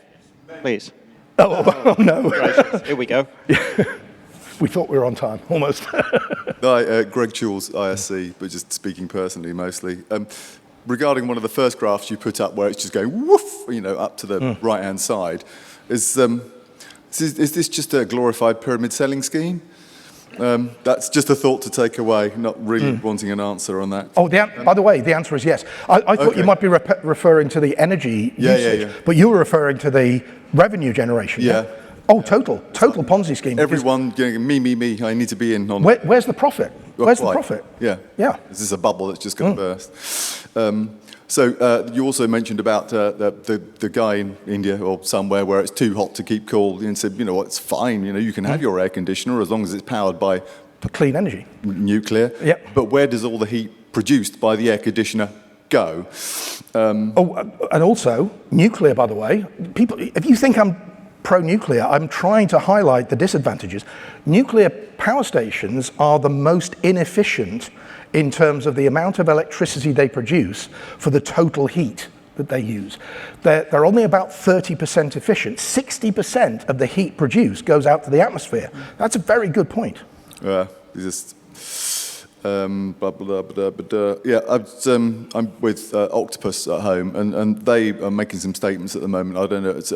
Please. Oh, no. Gracious. Here we go. We thought we were on time, almost. Hi, Greg Chewels, ISC, but just speaking personally mostly. Regarding one of the first graphs you put up where it's just going woof, up to the right-hand side, is this just a glorified pyramid selling scheme? That's just a thought to take away, not really wanting an answer on that. Oh, by the way, the answer is yes. I thought you might be referring to the energy usage, but you were referring to the revenue generation. Yeah. Oh, total Ponzi scheme. Everyone going, me, I need to be in on. Where's the profit? Where's the profit? Yeah. This is a bubble that's just going to burst. So you also mentioned about the guy in India or somewhere where it's too hot to keep cool, and said, it's fine. You can have your air conditioner as long as it's powered by clean energy, nuclear. Yep. But where does all the heat produced by the air conditioner go? And also nuclear, by the way. People, if you think I'm pro-nuclear, I'm trying to highlight the disadvantages. Nuclear power stations are the most inefficient in terms of the amount of electricity they produce for the total heat that they use. They're only about 30% efficient. 60% of the heat produced goes out to the atmosphere. That's a very good point. I'm with Octopus at home, and they are making some statements at the moment. I don't know, it's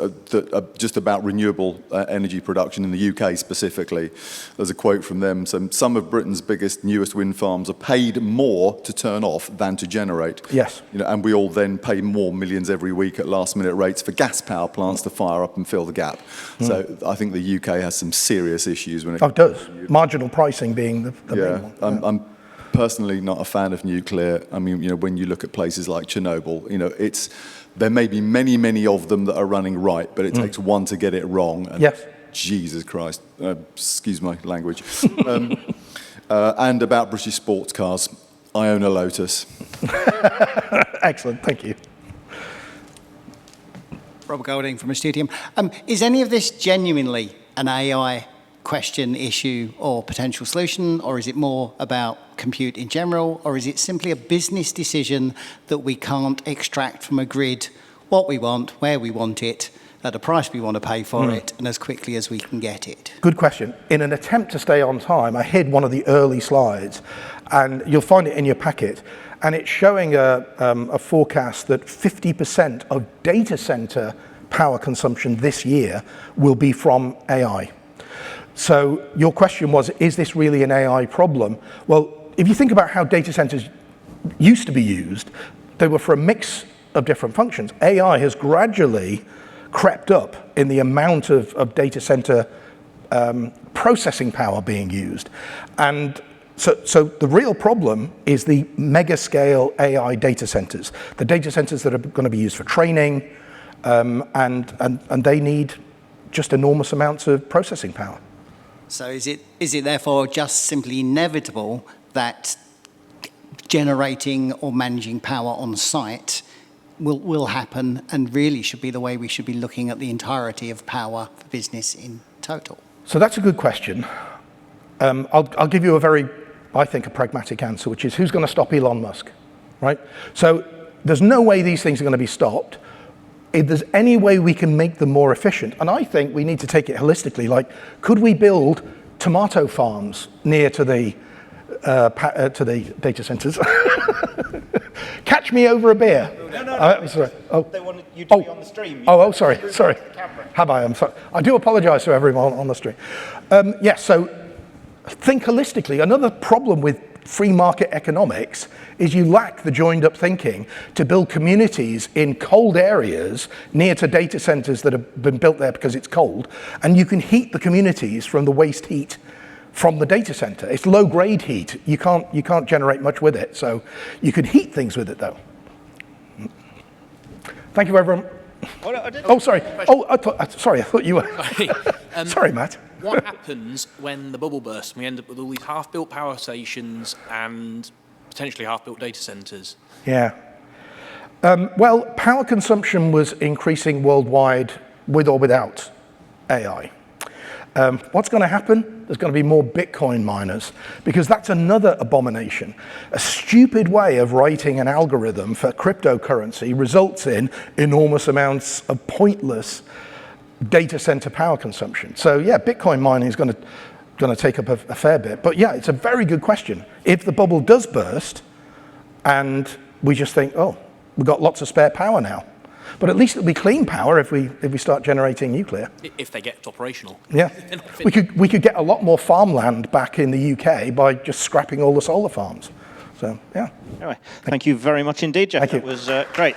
just about renewable energy production in the UK specifically. There's a quote from them. Some of Britain's biggest, newest wind farms are paid more to turn off than to generate. Yes. And we all then pay more millions every week at last-minute rates for gas power plants to fire up and fill the gap. So I think the UK has some serious issues when it. Oh, it does. Marginal pricing being the main one. I'm personally not a fan of nuclear. I mean, when you look at places like Chernobyl, there may be many of them that are running right, but it takes one to get it wrong. And yes. Jesus Christ, excuse my language. And about British sports cars, I own a Lotus. Excellent, thank you. Robert Golding from Astutium. Is any of this genuinely an AI question, issue, or potential solution, or is it more about compute in general, or is it simply a business decision that we can't extract from a grid what we want, where we want it, at the price we want to pay for it, and as quickly as we can get it? Good question. In an attempt to stay on time, I hid one of the early slides, and you'll find it in your packet, and it's showing a forecast that 50% of data center power consumption this year will be from AI. So your question was, is this really an AI problem? Well, if you think about how data centers used to be used, they were for a mix of different functions. AI has gradually crept up in the amount of data center processing power being used. And so the real problem is the mega scale AI data centers, the data centers that are going to be used for training, and they need just enormous amounts of processing power. So is it therefore just simply inevitable that generating or managing power on site will happen and really should be the way we should be looking at the entirety of power for business in total? So that's a good question. I'll give you a very, I think, a pragmatic answer, which is who's going to stop Elon Musk, right? So there's no way these things are going to be stopped. If there's any way we can make them more efficient, and I think we need to take it holistically, like, could we build tomato farms near to the to the data centers. Catch me over a beer. No. Sorry. Oh. They wanted you to be on the stream. Sorry. Have I? I'm sorry. I do apologise to everyone on the stream. So think holistically. Another problem with free market economics is you lack the joined up thinking to build communities in cold areas near to data centers that have been built there because it's cold, and you can heat the communities from the waste heat from the data center. It's low grade heat. You can't generate much with it, so you could heat things with it though. Thank you everyone. Sorry. I thought you were. Sorry, Matt. What happens when the bubble bursts and we end up with all these half-built power stations and potentially half-built data centers? Yeah. Well, power consumption was increasing worldwide with or without AI. What's going to happen? There's going to be more Bitcoin miners, because that's another abomination. A stupid way of writing an algorithm for cryptocurrency results in enormous amounts of pointless data center power consumption. So yeah, Bitcoin mining is going to take up a fair bit. But yeah, it's a very good question. If the bubble does burst and we just think, oh, we've got lots of spare power now, but at least it'll be clean power if we start generating nuclear. If they get operational. Yeah, we could get a lot more farmland back in the UK by just scrapping all the solar farms. So yeah. Anyway, thank you very much indeed, Geoff. Thank you. That was great.